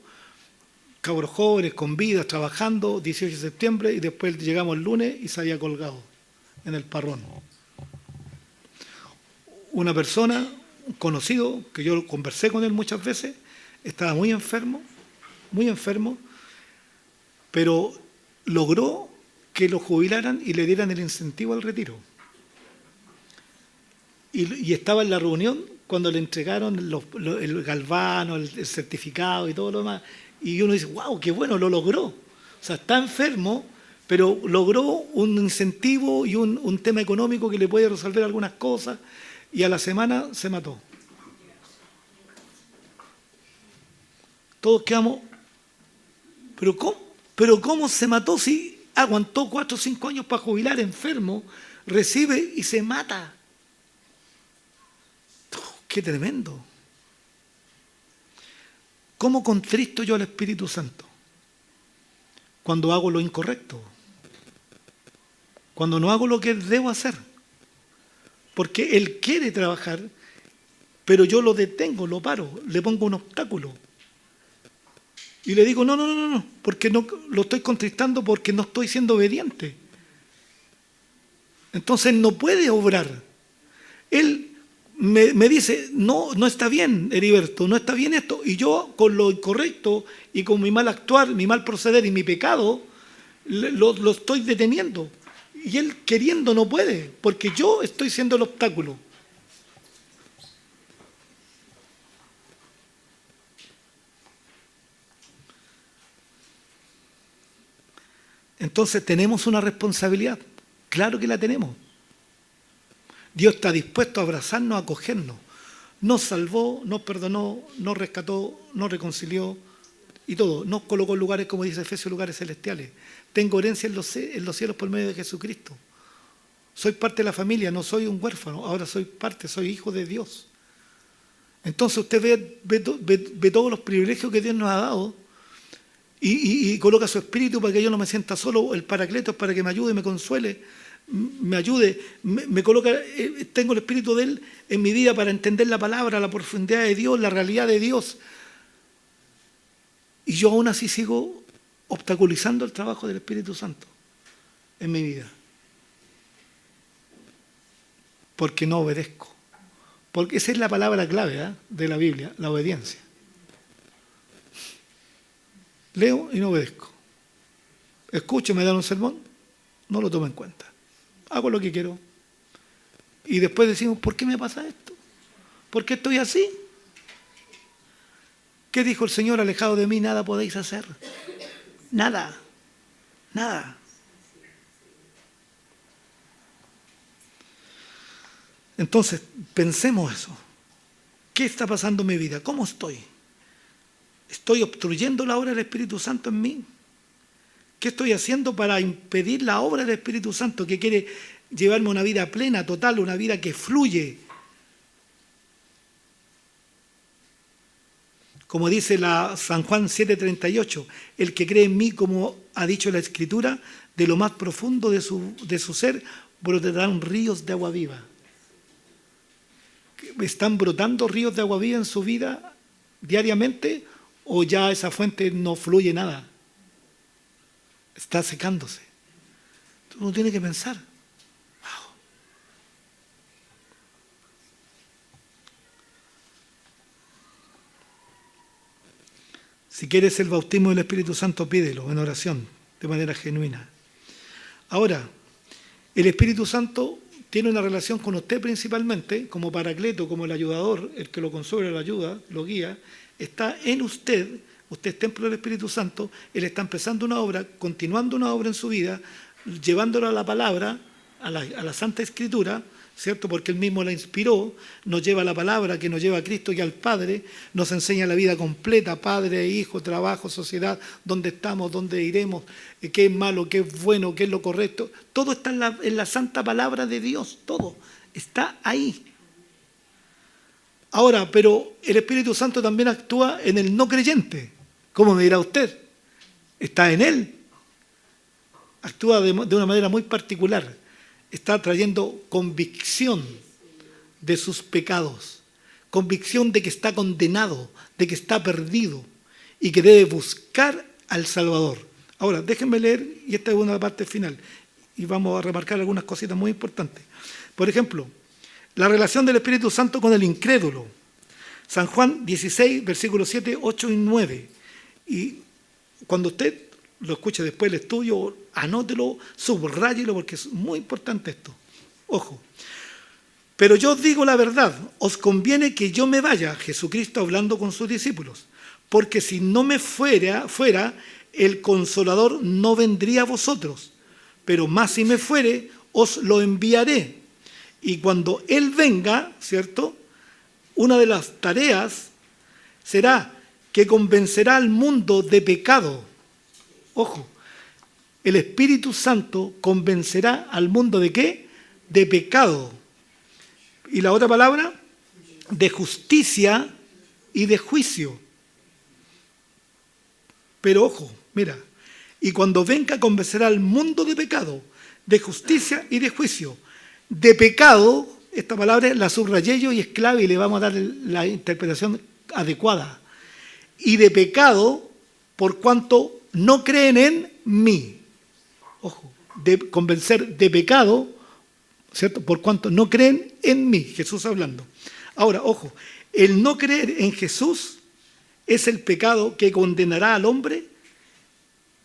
cabros jóvenes con vidas, trabajando, 18 de septiembre, y después llegamos el lunes y se había colgado en el parrón. Una persona, un conocido, que yo conversé con él muchas veces, estaba muy enfermo, pero logró que lo jubilaran y le dieran el incentivo al retiro. Y estaba en la reunión cuando le entregaron el galvano, el certificado y todo lo demás. Y uno dice, wow, qué bueno, lo logró. O sea, está enfermo, pero logró un incentivo y un tema económico que le puede resolver algunas cosas. Y a la semana se mató. Todos quedamos, ¿pero cómo se mató si aguantó 4 o 5 años para jubilar enfermo, recibe y se mata? ¡Qué tremendo! ¿Cómo contristo yo al Espíritu Santo? Cuando hago lo incorrecto. Cuando no hago lo que debo hacer. Porque Él quiere trabajar, pero yo lo detengo, lo paro, le pongo un obstáculo. Y le digo, no, porque no, lo estoy contristando porque no estoy siendo obediente. Entonces no puede obrar. Él me dice, no está bien, Heriberto, no está bien esto. Y yo con lo incorrecto y con mi mal actuar, mi mal proceder y mi pecado, lo estoy deteniendo. Y él queriendo no puede, porque yo estoy siendo el obstáculo. Entonces tenemos una responsabilidad. Claro que la tenemos. Dios está dispuesto a abrazarnos, a acogernos. Nos salvó, nos perdonó, nos rescató, nos reconcilió y todo. Nos colocó en lugares, como dice Efesios, lugares celestiales. Tengo herencia en los cielos por medio de Jesucristo. Soy parte de la familia, no soy un huérfano, ahora soy parte, soy hijo de Dios. Entonces usted ve todos los privilegios que Dios nos ha dado y coloca su espíritu para que yo no me sienta solo, el Paracletos para que me ayude, me consuele, me ayude, me coloca, tengo el espíritu de Él en mi vida para entender la palabra, la profundidad de Dios, la realidad de Dios. Y yo aún así sigo obstaculizando el trabajo del Espíritu Santo en mi vida. Porque no obedezco. Porque esa es la palabra clave de la Biblia, la obediencia. Leo y no obedezco. Escucho, me dan un sermón, no lo tomo en cuenta. Hago lo que quiero. Y después decimos, ¿por qué me pasa esto? ¿Por qué estoy así? ¿Qué dijo el Señor? Alejado de mí nada podéis hacer. Nada. Entonces, pensemos eso. ¿Qué está pasando en mi vida? ¿Cómo estoy? ¿Estoy obstruyendo la obra del Espíritu Santo en mí? ¿Qué estoy haciendo para impedir la obra del Espíritu Santo que quiere llevarme a una vida plena, total, una vida que fluye? como dice San Juan 7:38, el que cree en mí, como ha dicho la Escritura, de lo más profundo de su ser brotarán ríos de agua viva. ¿Están brotando ríos de agua viva en su vida diariamente o ya esa fuente no fluye nada? Está secándose. Entonces uno tiene que pensar. Wow. Si quieres el bautismo del Espíritu Santo, pídelo en oración, de manera genuina. Ahora, el Espíritu Santo tiene una relación con usted principalmente, como paracleto, como el ayudador, el que lo consuela, lo ayuda, lo guía, está en usted, usted es templo del Espíritu Santo, Él está empezando una obra, continuando una obra en su vida, llevándola a la palabra, a la Santa Escritura, ¿cierto? Porque Él mismo la inspiró, nos lleva a la palabra que nos lleva a Cristo y al Padre, nos enseña la vida completa, Padre, Hijo, trabajo, sociedad, dónde estamos, dónde iremos, qué es malo, qué es bueno, qué es lo correcto. Todo está en la santa palabra de Dios, todo está ahí. Ahora, pero el Espíritu Santo también actúa en el no creyente. ¿Cómo me dirá usted? Está en él. Actúa de una manera muy particular. Está trayendo convicción de sus pecados, convicción de que está condenado, de que está perdido y que debe buscar al Salvador. Ahora, déjenme leer, y esta es una parte final, y vamos a remarcar algunas cositas muy importantes. Por ejemplo, la relación del Espíritu Santo con el incrédulo. San Juan 16, versículos 7, 8 y 9. Y cuando usted lo escuche después del estudio, anótelo, subrayelo, porque es muy importante esto. Ojo. Pero yo os digo la verdad, os conviene que yo me vaya, Jesucristo hablando con sus discípulos, porque si no me fuera, el Consolador no vendría a vosotros, pero más si me fuere, os lo enviaré. Y cuando Él venga, ¿cierto? Una de las tareas será que convencerá al mundo de pecado. Ojo, el Espíritu Santo convencerá al mundo ¿de qué? De pecado. Y la otra palabra, de justicia y de juicio. Pero ojo, mira, y cuando venga convencerá al mundo de pecado, de justicia y de juicio. De pecado, esta palabra la subrayé yo y es clave y le vamos a dar la interpretación adecuada. Y de pecado, por cuanto no creen en mí. Ojo, de convencer de pecado, ¿cierto? Por cuanto no creen en mí, Jesús hablando. Ahora, ojo, el no creer en Jesús es el pecado que condenará al hombre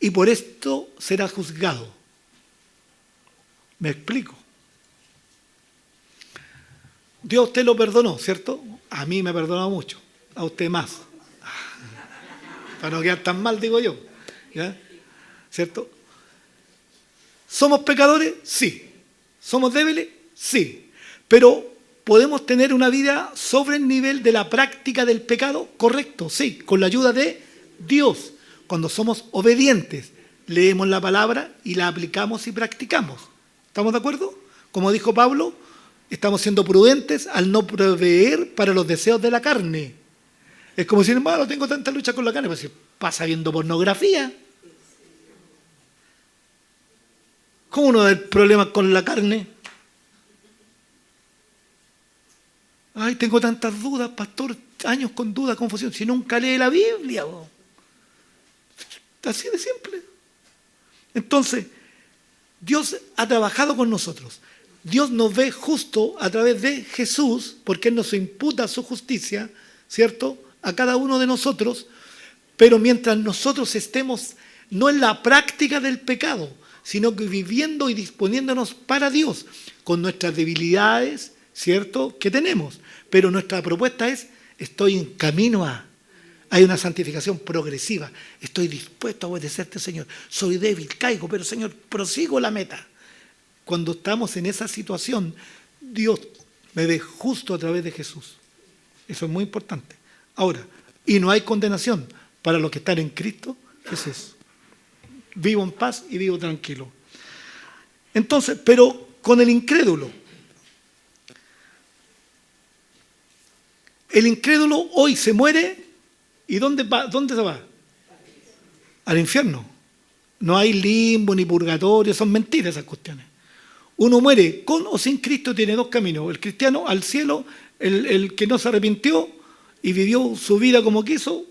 y por esto será juzgado. ¿Me explico? Dios a usted lo perdonó, ¿cierto? A mí me ha perdonado mucho, a usted más. Para no quedar tan mal, digo yo. ¿Ya? ¿Cierto? ¿Somos pecadores? Sí. ¿Somos débiles? Sí. Pero ¿podemos tener una vida sobre el nivel de la práctica del pecado? Correcto, sí, con la ayuda de Dios. Cuando somos obedientes, leemos la palabra y la aplicamos y practicamos. ¿Estamos de acuerdo? Como dijo Pablo, estamos siendo prudentes al no proveer para los deseos de la carne. Es como si, hermano, tengo tanta lucha con la carne, pues si pasa viendo pornografía. ¿Cómo no hay problemas con la carne? Ay, tengo tantas dudas, pastor, años con dudas, confusión, si nunca lee la Biblia. Bro. Así de simple. Entonces, Dios ha trabajado con nosotros. Dios nos ve justo a través de Jesús, porque Él nos imputa su justicia, ¿cierto?, a cada uno de nosotros, pero mientras nosotros estemos no en la práctica del pecado, sino que viviendo y disponiéndonos para Dios, con nuestras debilidades, ¿cierto?, que tenemos. Pero nuestra propuesta es, estoy en camino a... Hay una santificación progresiva. Estoy dispuesto a obedecerte, Señor. Soy débil, caigo, pero Señor, prosigo la meta. Cuando estamos en esa situación, Dios me ve justo a través de Jesús. Eso es muy importante. Ahora, y no hay condenación para los que están en Cristo Jesús. Vivo en paz y vivo tranquilo. Entonces, pero con el incrédulo. El incrédulo hoy se muere ¿Y dónde va? ¿Dónde se va? Al infierno. No hay limbo ni purgatorio, son mentiras esas cuestiones. Uno muere con o sin Cristo, tiene dos caminos. El cristiano al cielo, el que no se arrepintió y vivió su vida como quiso,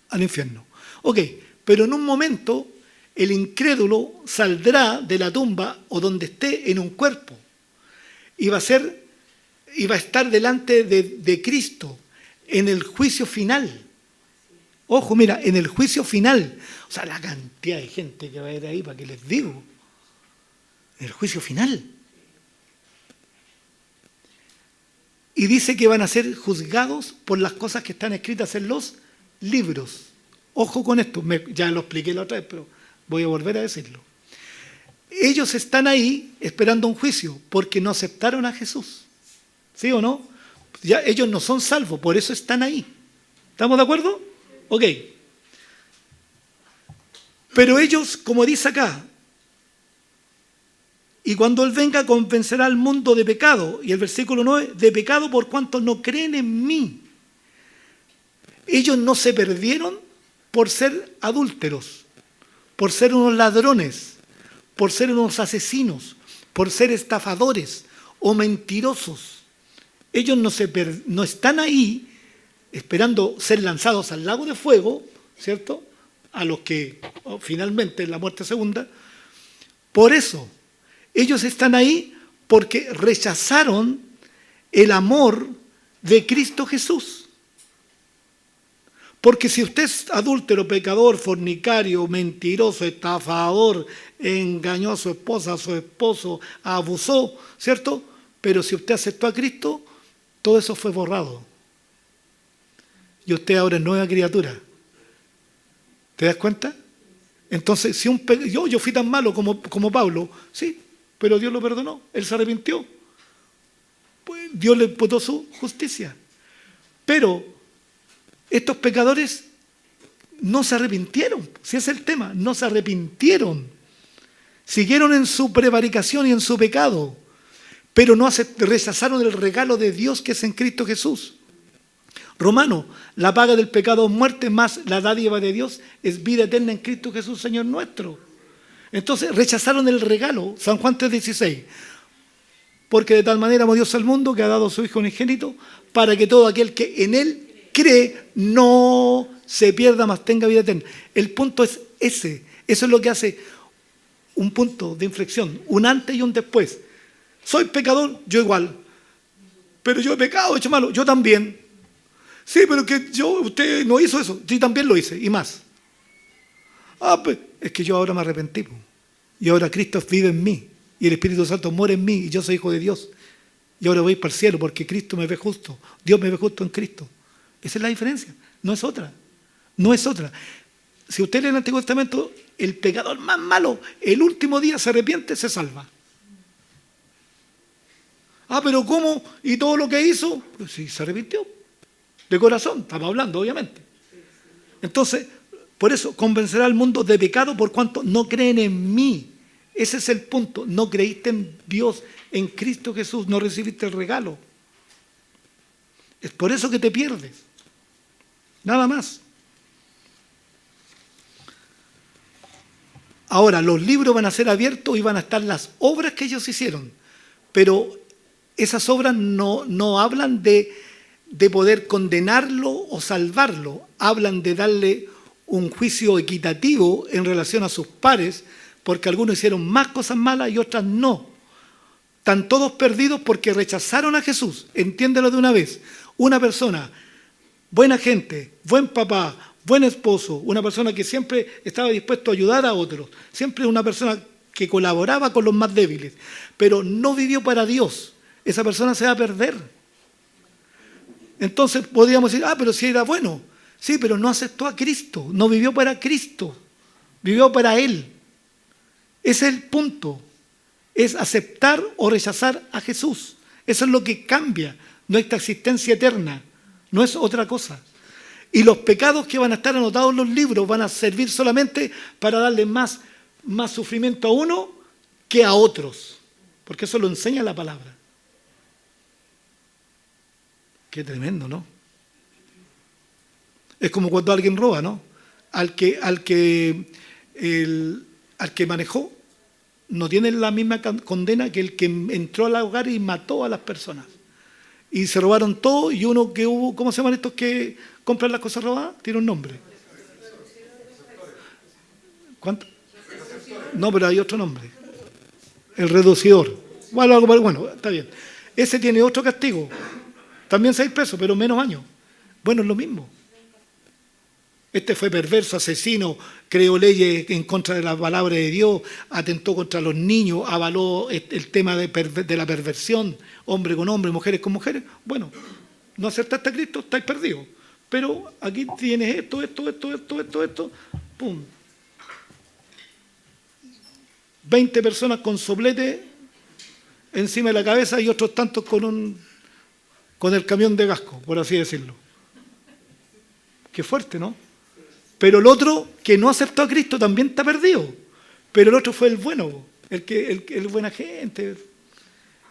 al infierno. Ok, pero en un momento el incrédulo saldrá de la tumba o donde esté en un cuerpo y va a estar delante de Cristo en el juicio final. Ojo, mira, en el juicio final. O sea, la cantidad de gente que va a ir ahí, para que les digo. En el juicio final. Y dice que van a ser juzgados por las cosas que están escritas en los libros. Ojo con esto, ya lo expliqué la otra vez, pero voy a volver a decirlo. Ellos están ahí esperando un juicio porque no aceptaron a Jesús. ¿Sí o no? Ya ellos no son salvos, por eso están ahí. ¿Estamos de acuerdo? Ok. Pero ellos, como dice acá, y cuando Él venga convencerá al mundo de pecado, y el versículo 9, de pecado por cuanto no creen en mí. Ellos no se perdieron por ser adúlteros, por ser unos ladrones, por ser unos asesinos, por ser estafadores o mentirosos. Ellos no están ahí esperando ser lanzados al lago de fuego, ¿cierto? A los que finalmente en la muerte segunda. Por eso, ellos están ahí porque rechazaron el amor de Cristo Jesús. Porque si usted es adúltero, pecador, fornicario, mentiroso, estafador, engañó a su esposa, a su esposo, abusó, ¿cierto? Pero si usted aceptó a Cristo, todo eso fue borrado. Y usted ahora es nueva criatura. ¿Te das cuenta? Entonces, si yo fui tan malo como Pablo, sí, pero Dios lo perdonó, él se arrepintió. Pues Dios le imputó su justicia. Pero estos pecadores no se arrepintieron, si es el tema, no se arrepintieron. Siguieron en su prevaricación y en su pecado, pero no rechazaron el regalo de Dios que es en Cristo Jesús. Romano, la paga del pecado es muerte, más la dádiva de Dios es vida eterna en Cristo Jesús, Señor nuestro. Entonces rechazaron el regalo, San Juan 3:16. Porque de tal manera amó Dios al mundo que ha dado a su Hijo unigénito para que todo aquel que en Él cree no se pierda, mas tenga vida eterna. El punto es ese. Eso es lo que hace un punto de inflexión, un antes y un después. Soy pecador, yo igual. Pero yo he pecado, he hecho malo, yo también. Sí, pero que usted no hizo eso. Sí, también lo hice, y más. Pues es que yo ahora me arrepentí. Y ahora Cristo vive en mí. Y el Espíritu Santo muere en mí. Y yo soy hijo de Dios. Y ahora voy para el cielo porque Cristo me ve justo. Dios me ve justo en Cristo. Esa es la diferencia. No es otra. No es otra. Si usted lee el Antiguo Testamento, el pecador más malo, el último día se arrepiente, se salva. Pero ¿cómo? ¿Y todo lo que hizo? Pues sí, se arrepintió. De corazón, estamos hablando, obviamente. Entonces, por eso, convencerá al mundo de pecado por cuanto no creen en mí. Ese es el punto. No creíste en Dios, en Cristo Jesús, no recibiste el regalo. Es por eso que te pierdes. Nada más. Ahora, los libros van a ser abiertos y van a estar las obras que ellos hicieron. Pero esas obras no hablan de poder condenarlo o salvarlo. Hablan de darle un juicio equitativo en relación a sus pares, porque algunos hicieron más cosas malas y otras no. Están todos perdidos porque rechazaron a Jesús. Entiéndelo de una vez. Una persona, buena gente, buen papá, buen esposo, una persona que siempre estaba dispuesto a ayudar a otros, siempre una persona que colaboraba con los más débiles, pero no vivió para Dios. Esa persona se va a perder. Entonces podríamos decir, pero si era bueno. Sí, pero no aceptó a Cristo, no vivió para Cristo, vivió para Él. Ese es el punto, es aceptar o rechazar a Jesús. Eso es lo que cambia nuestra existencia eterna, no es otra cosa. Y los pecados que van a estar anotados en los libros van a servir solamente para darle más sufrimiento a uno que a otros, porque eso lo enseña la palabra. Qué tremendo, ¿no? Es como cuando alguien roba, ¿no? Al que manejó no tiene la misma condena que el que entró al hogar y mató a las personas. Y se robaron todo, y uno que hubo, ¿cómo se llaman estos que compran las cosas robadas? Tiene un nombre. ¿Cuánto? No, pero hay otro nombre. El reducidor. Bueno, está bien. Ese tiene otro castigo. También 6 presos, pero menos años. Bueno, es lo mismo. Este fue perverso, asesino, creó leyes en contra de la palabra de Dios, atentó contra los niños, avaló el tema de la perversión, hombre con hombre, mujeres con mujeres. Bueno, no aceptaste a Cristo, estáis perdidos. Pero aquí tienes esto, pum. 20 personas con soplete encima de la cabeza y otros tantos con el camión de gasco, por así decirlo. Qué fuerte, ¿no? Pero el otro que no aceptó a Cristo también está perdido. Pero el otro fue el bueno, el buena gente.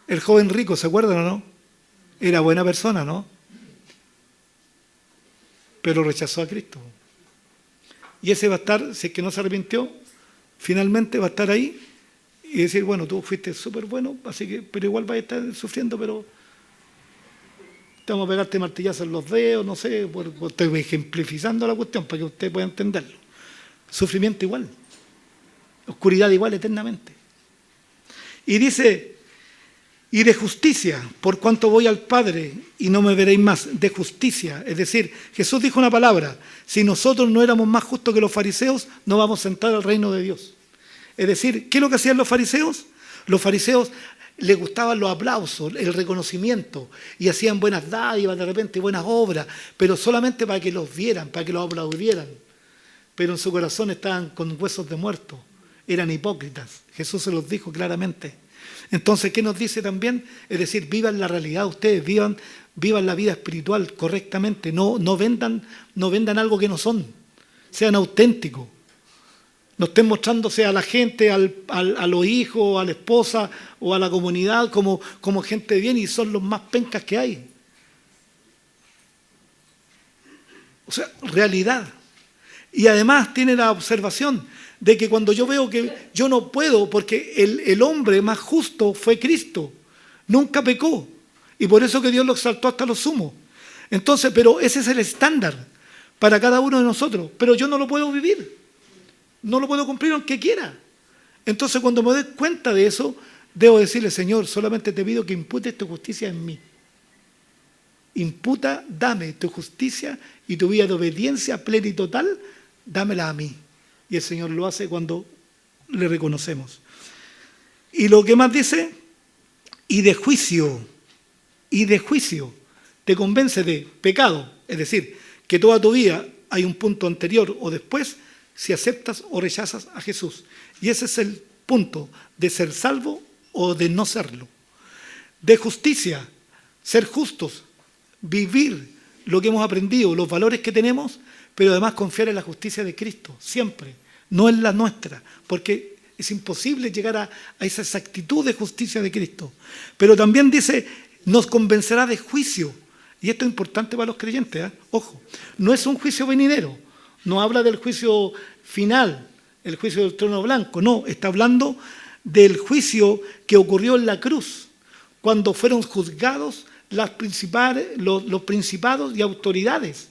El joven rico, ¿se acuerdan o no? Era buena persona, ¿no? Pero rechazó a Cristo. Y ese va a estar, si es que no se arrepintió, finalmente va a estar ahí y decir, bueno, tú fuiste súper bueno, así que, pero igual vas a estar sufriendo, pero te vamos a pegarte martillazos en los dedos, no sé, estoy ejemplificando la cuestión para que usted pueda entenderlo. Sufrimiento igual, oscuridad igual eternamente. Y dice, y de justicia, por cuanto voy al Padre y no me veréis más, de justicia. Es decir, Jesús dijo una palabra, si nosotros no éramos más justos que los fariseos, no vamos a entrar al reino de Dios. Es decir, ¿qué es lo que hacían los fariseos? Los fariseos les gustaban los aplausos, el reconocimiento, y hacían buenas dádivas, de repente buenas obras, pero solamente para que los vieran, para que los aplaudieran. Pero en su corazón estaban con huesos de muertos, eran hipócritas. Jesús se los dijo claramente. Entonces, ¿qué nos dice también? Es decir, vivan la realidad ustedes, vivan la vida espiritual correctamente, no vendan algo que no son, sean auténticos. No estén mostrándose a la gente, a los hijos, a la esposa o a la comunidad como gente de bien y son los más pencas que hay. O sea, realidad. Y además tiene la observación de que cuando yo veo que yo no puedo, porque el hombre más justo fue Cristo, nunca pecó, y por eso que Dios lo exaltó hasta lo sumo. Entonces, pero ese es el estándar para cada uno de nosotros, pero yo no lo puedo vivir. No lo puedo cumplir aunque quiera. Entonces, cuando me doy cuenta de eso, debo decirle, Señor, solamente te pido que imputes tu justicia en mí. Imputa, dame tu justicia y tu vida de obediencia plena y total, dámela a mí. Y el Señor lo hace cuando le reconocemos. Y lo que más dice, y de juicio, te convence de pecado. Es decir, que toda tu vida hay un punto anterior o después, si aceptas o rechazas a Jesús. Y ese es el punto de ser salvo o de no serlo. De justicia, ser justos, vivir lo que hemos aprendido, los valores que tenemos, pero además confiar en la justicia de Cristo, siempre, no en la nuestra, porque es imposible llegar a esa exactitud de justicia de Cristo. Pero también dice, nos convencerá de juicio. Y esto es importante para los creyentes, ¿eh? Ojo, no es un juicio venidero. No habla del juicio final, el juicio del trono blanco, no, está hablando del juicio que ocurrió en la cruz, cuando fueron juzgados los principados y autoridades.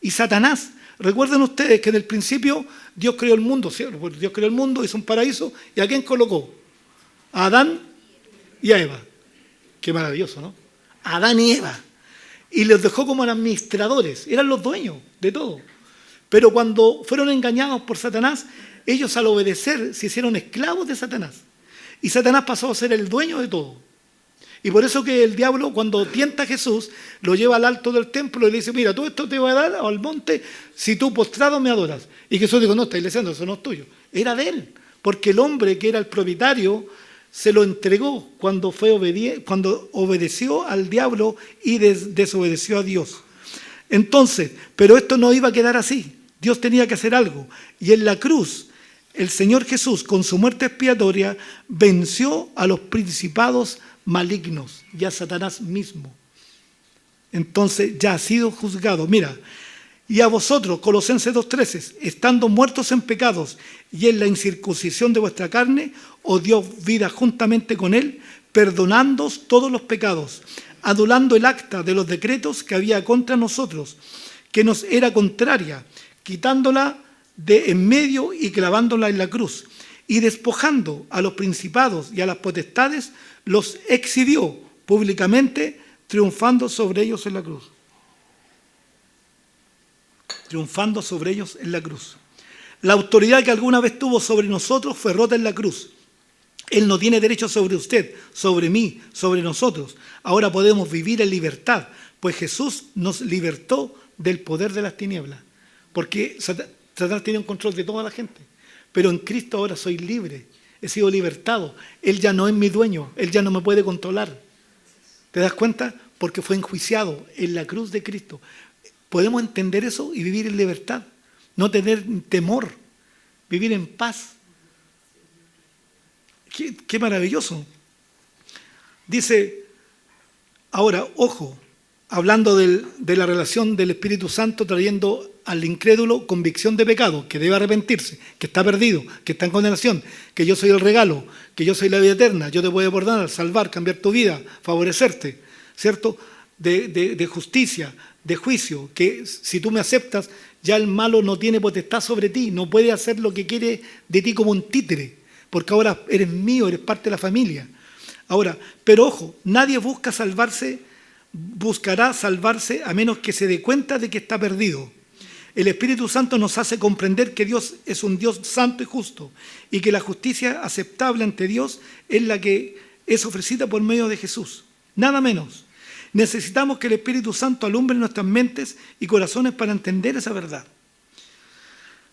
Y Satanás, recuerden ustedes que en el principio Dios creó el mundo, ¿cierto? Dios creó el mundo, hizo un paraíso, ¿y a quién colocó? A Adán y a Eva. Qué maravilloso, ¿no? A Adán y Eva. Y los dejó como administradores, eran los dueños de todo. Pero cuando fueron engañados por Satanás, ellos al obedecer se hicieron esclavos de Satanás. Y Satanás pasó a ser el dueño de todo. Y por eso que el diablo, cuando tienta a Jesús, lo lleva al alto del templo y le dice, mira, todo esto te voy a dar al monte si tú postrado me adoras. Y Jesús dijo, no, estáis diciendo, eso no es tuyo. Era de él, porque el hombre que era el propietario se lo entregó cuando obedeció al diablo y desobedeció a Dios. Entonces, pero esto no iba a quedar así. Dios tenía que hacer algo. Y en la cruz, el Señor Jesús, con su muerte expiatoria, venció a los principados malignos y a Satanás mismo. Entonces, ya ha sido juzgado. Mira, Y a vosotros, Colosenses 2:13, estando muertos en pecados y en la incircuncisión de vuestra carne, os dio vida juntamente con él, perdonándoos todos los pecados, anulando el acta de los decretos que había contra nosotros, que nos era contraria, quitándola de en medio y clavándola en la cruz, y despojando a los principados y a las potestades, los exhibió públicamente, triunfando sobre ellos en la cruz. Triunfando sobre ellos en la cruz. La autoridad que alguna vez tuvo sobre nosotros fue rota en la cruz. Él no tiene derecho sobre usted, sobre mí, sobre nosotros. Ahora podemos vivir en libertad, pues Jesús nos libertó del poder de las tinieblas. Porque Satanás tiene un control de toda la gente. Pero en Cristo ahora soy libre, he sido libertado. Él ya no es mi dueño, Él ya no me puede controlar. ¿Te das cuenta? Porque fue enjuiciado en la cruz de Cristo. Podemos entender eso y vivir en libertad, no tener temor, vivir en paz. Qué maravilloso. Dice, ahora, ojo, hablando de la relación del Espíritu Santo trayendo al incrédulo convicción de pecado, que debe arrepentirse, que está perdido, que está en condenación, que yo soy el regalo, que yo soy la vida eterna, yo te voy a perdonar, salvar, cambiar tu vida, favorecerte, ¿cierto? De justicia, de juicio, que si tú me aceptas, ya el malo no tiene potestad sobre ti, no puede hacer lo que quiere de ti como un títere, porque ahora eres mío, eres parte de la familia. Ahora, pero ojo, nadie buscará salvarse a menos que se dé cuenta de que está perdido. El Espíritu Santo nos hace comprender que Dios es un Dios santo y justo y que la justicia aceptable ante Dios es la que es ofrecida por medio de Jesús. Nada menos. Necesitamos que el Espíritu Santo alumbre nuestras mentes y corazones para entender esa verdad.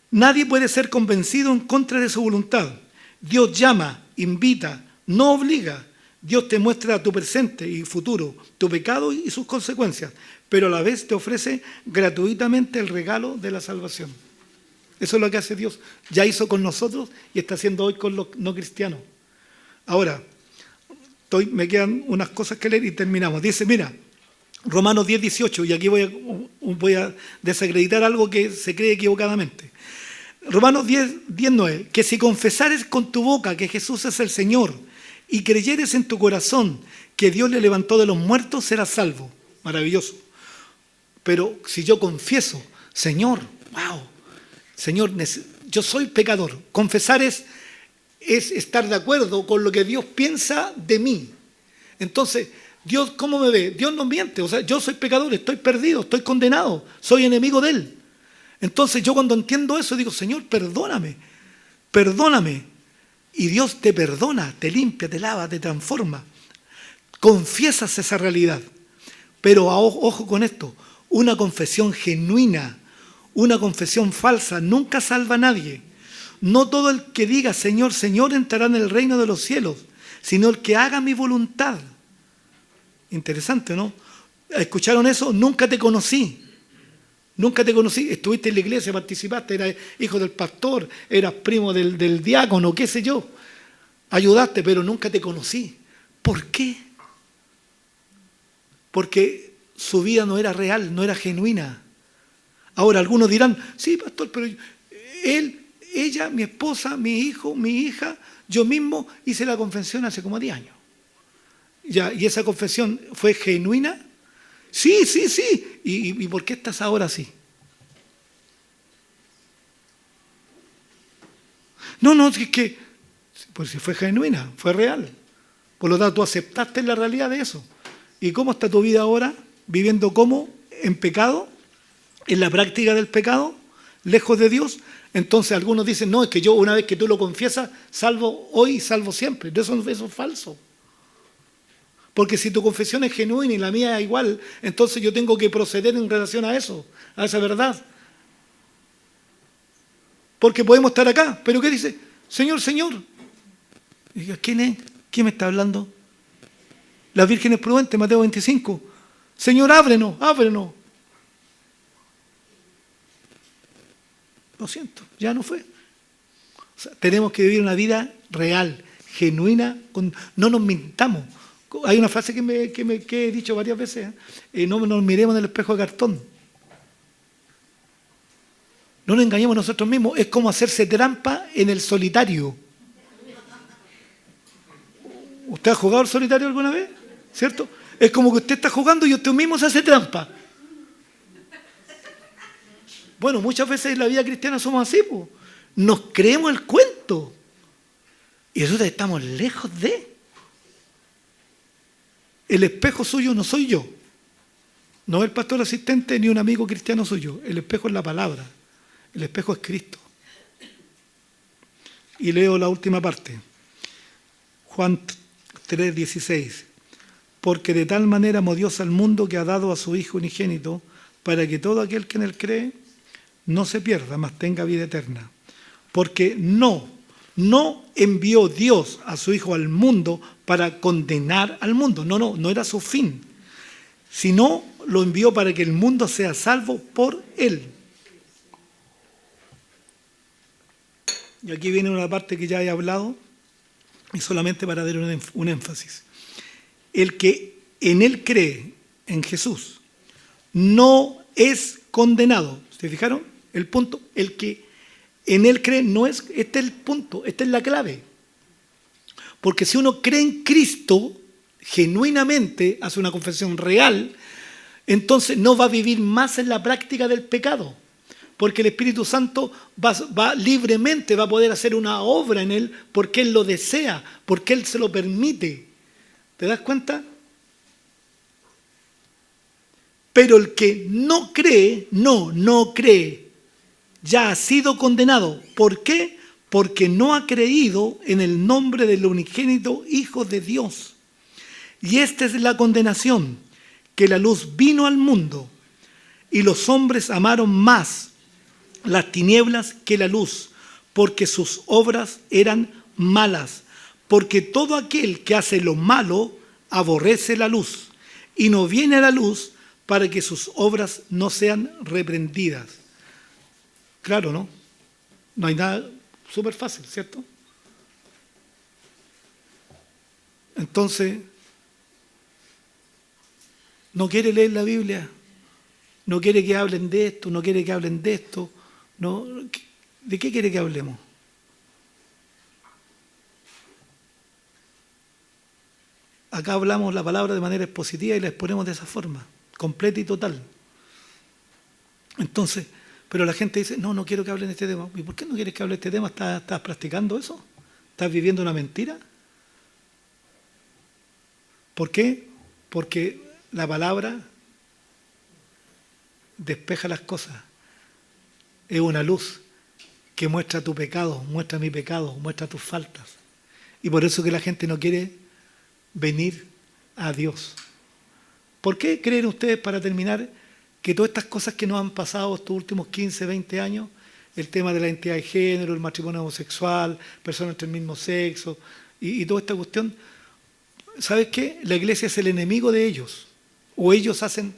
Nadie puede ser convencido en contra de su voluntad. Dios llama, invita, no obliga. Dios te muestra tu presente y futuro, tu pecado y sus consecuencias, pero a la vez te ofrece gratuitamente el regalo de la salvación. Eso es lo que hace Dios. Ya hizo con nosotros y está haciendo hoy con los no cristianos. Ahora, me quedan unas cosas que leer y terminamos. Dice, mira, Romanos 10:18, y aquí voy a desacreditar algo que se cree equivocadamente. Romanos 10:9, que si confesares con tu boca que Jesús es el Señor y creyeres en tu corazón que Dios le levantó de los muertos, serás salvo. Maravilloso. Pero si yo confieso, Señor, wow, Señor, yo soy pecador. Confesar es estar de acuerdo con lo que Dios piensa de mí. Entonces, Dios, ¿cómo me ve? Dios no miente. O sea, yo soy pecador, estoy perdido, estoy condenado, soy enemigo de Él. Entonces yo cuando entiendo eso digo, Señor, perdóname, perdóname. Y Dios te perdona, te limpia, te lava, te transforma. Confiesas esa realidad. Pero ojo con esto, una confesión genuina, una confesión falsa nunca salva a nadie. No todo el que diga Señor, Señor entrará en el reino de los cielos, sino el que haga mi voluntad. Interesante, ¿no? ¿Escucharon eso? Nunca te conocí. Nunca te conocí. Estuviste en la iglesia, participaste, eras hijo del pastor, eras primo del diácono, qué sé yo. Ayudaste, pero nunca te conocí. ¿Por qué? Porque su vida no era real, no era genuina. Ahora algunos dirán, sí, pastor, pero él, ella, mi esposa, mi hijo, mi hija, yo mismo hice la confesión hace como 10 años. Ya, ¿y esa confesión fue genuina? Sí, sí, sí. ¿Y por qué estás ahora así? No, es que, pues si fue genuina, fue real. Por lo tanto, tú aceptaste la realidad de eso. ¿Y cómo está tu vida ahora? ¿Viviendo cómo? ¿En pecado? ¿En la práctica del pecado? ¿Lejos de Dios? Entonces algunos dicen, no, es que yo una vez que tú lo confiesas, salvo hoy y salvo siempre. Eso es falso. Porque si tu confesión es genuina y la mía es igual, entonces yo tengo que proceder en relación a eso, a esa verdad. Porque podemos estar acá, pero ¿qué dice? Señor, Señor. Y diga, ¿quién es? ¿Quién me está hablando? Las vírgenes prudentes, Mateo 25. Señor, ábrenos, ábrenos. Lo siento, ya no fue. O sea, tenemos que vivir una vida real, genuina, no nos mintamos. Hay una frase que he dicho varias veces, no nos miremos en el espejo de cartón. No nos engañemos nosotros mismos. Es como hacerse trampa en el solitario. ¿Usted ha jugado al solitario alguna vez? ¿Cierto? Es como que usted está jugando y usted mismo se hace trampa. Bueno, muchas veces en la vida cristiana somos así, pues. Nos creemos el cuento. Y nosotros estamos lejos de. El espejo suyo no soy yo. No el pastor asistente ni un amigo cristiano suyo. El espejo es la palabra. El espejo es Cristo. Y leo la última parte. Juan 3:16. Porque de tal manera amó Dios al mundo que ha dado a su Hijo unigénito, para que todo aquel que en él cree no se pierda, mas tenga vida eterna. Porque no envió Dios a su Hijo al mundo para condenar al mundo. No era su fin. Sino lo envió para que el mundo sea salvo por él. Y aquí viene una parte que ya he hablado, y solamente para dar un énfasis. El que en él cree, en Jesús, no es condenado. ¿Se fijaron? El punto, el que en él cree no es, este es el punto, esta es la clave. Porque si uno cree en Cristo, genuinamente, hace una confesión real, entonces no va a vivir más en la práctica del pecado. Porque el Espíritu Santo va libremente, va a poder hacer una obra en él porque él lo desea, porque él se lo permite. ¿Te das cuenta? Pero el que no cree, no cree, ya ha sido condenado. ¿Por qué? Porque no ha creído en el nombre del unigénito Hijo de Dios. Y esta es la condenación, que la luz vino al mundo y los hombres amaron más las tinieblas que la luz, porque sus obras eran malas. Porque todo aquel que hace lo malo aborrece la luz y no viene a la luz para que sus obras no sean reprendidas. Claro, ¿no? No hay nada, súper fácil, ¿cierto? Entonces, no quiere leer la Biblia, no quiere que hablen de esto, no quiere que hablen de esto. No, ¿de qué quiere que hablemos? Acá hablamos la palabra de manera expositiva y la exponemos de esa forma, completa y total. Entonces, pero la gente dice, no quiero que hablen de este tema. ¿Y por qué no quieres que hable de este tema? ¿Estás practicando eso? ¿Estás viviendo una mentira? ¿Por qué? Porque la palabra despeja las cosas. Es una luz que muestra tu pecado, muestra mi pecado, muestra tus faltas. Y por eso que la gente no quiere venir a Dios. ¿Por qué creen ustedes, para terminar, que todas estas cosas que nos han pasado estos últimos 15, 20 años, el tema de la identidad de género, el matrimonio homosexual, personas del mismo sexo y toda esta cuestión, ¿sabes qué? La iglesia es el enemigo de ellos, o ellos hacen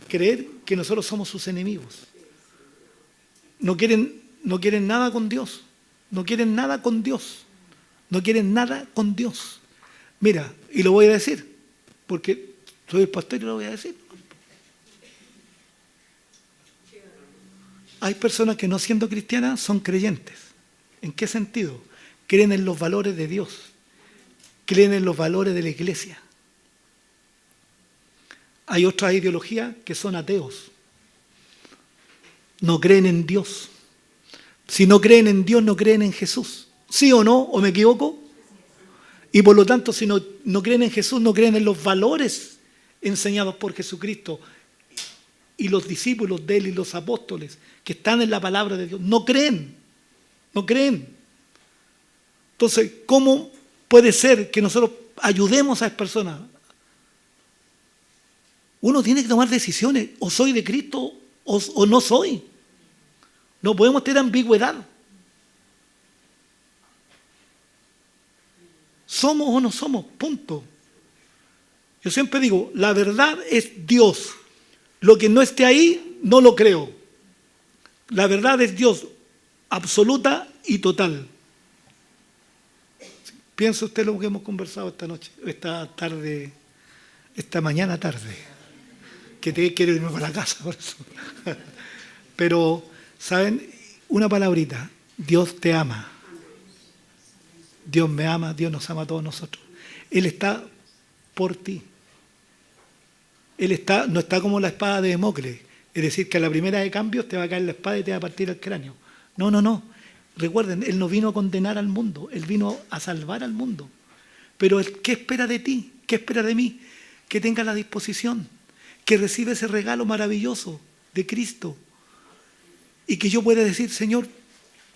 creer que nosotros somos sus enemigos. No quieren nada con Dios. No quieren nada con Dios. No quieren nada con Dios. Mira, y lo voy a decir, porque soy el pastor y lo voy a decir. Hay personas que no siendo cristianas son creyentes. ¿En qué sentido? Creen en los valores de Dios. Creen en los valores de la iglesia. Hay otras ideologías que son ateos. No creen en Dios. Si no creen en Dios, no creen en Jesús. ¿Sí o no? ¿O me equivoco? Y por lo tanto, si no creen en Jesús, no creen en los valores enseñados por Jesucristo y los discípulos de Él y los apóstoles que están en la palabra de Dios. No creen. No creen. Entonces, ¿cómo puede ser que nosotros ayudemos a esas personas? Uno tiene que tomar decisiones. O soy de Cristo o no soy. No podemos tener ambigüedad. ¿Somos o no somos? Punto. Yo siempre digo, la verdad es Dios. Lo que no esté ahí, no lo creo. La verdad es Dios, absoluta y total. Piensa usted lo que hemos conversado esta noche, esta tarde, esta mañana tarde. Que quiero irme para la casa, por eso. Pero, ¿saben? una palabrita. Dios te ama. Dios me ama, Dios nos ama a todos nosotros. Él está por ti. Él no está como la espada de Demócles. Es decir, que a la primera de cambios te va a caer la espada y te va a partir el cráneo. No, no, no. Recuerden, Él no vino a condenar al mundo, Él vino a salvar al mundo. Pero ¿qué espera de ti? ¿Qué espera de mí? Que tengas la disposición, que reciba ese regalo maravilloso de Cristo. Y que yo pueda decir, Señor,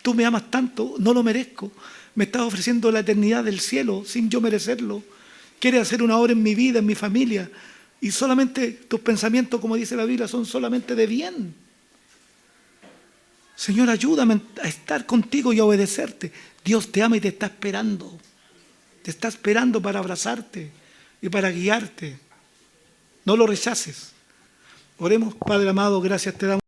tú me amas tanto, no lo merezco. Me estás ofreciendo la eternidad del cielo sin yo merecerlo. Quieres hacer una obra en mi vida, en mi familia. Y solamente tus pensamientos, como dice la Biblia, son solamente de bien. Señor, ayúdame a estar contigo y a obedecerte. Dios te ama y te está esperando. Te está esperando para abrazarte y para guiarte. No lo rechaces. Oremos, Padre amado, gracias te damos.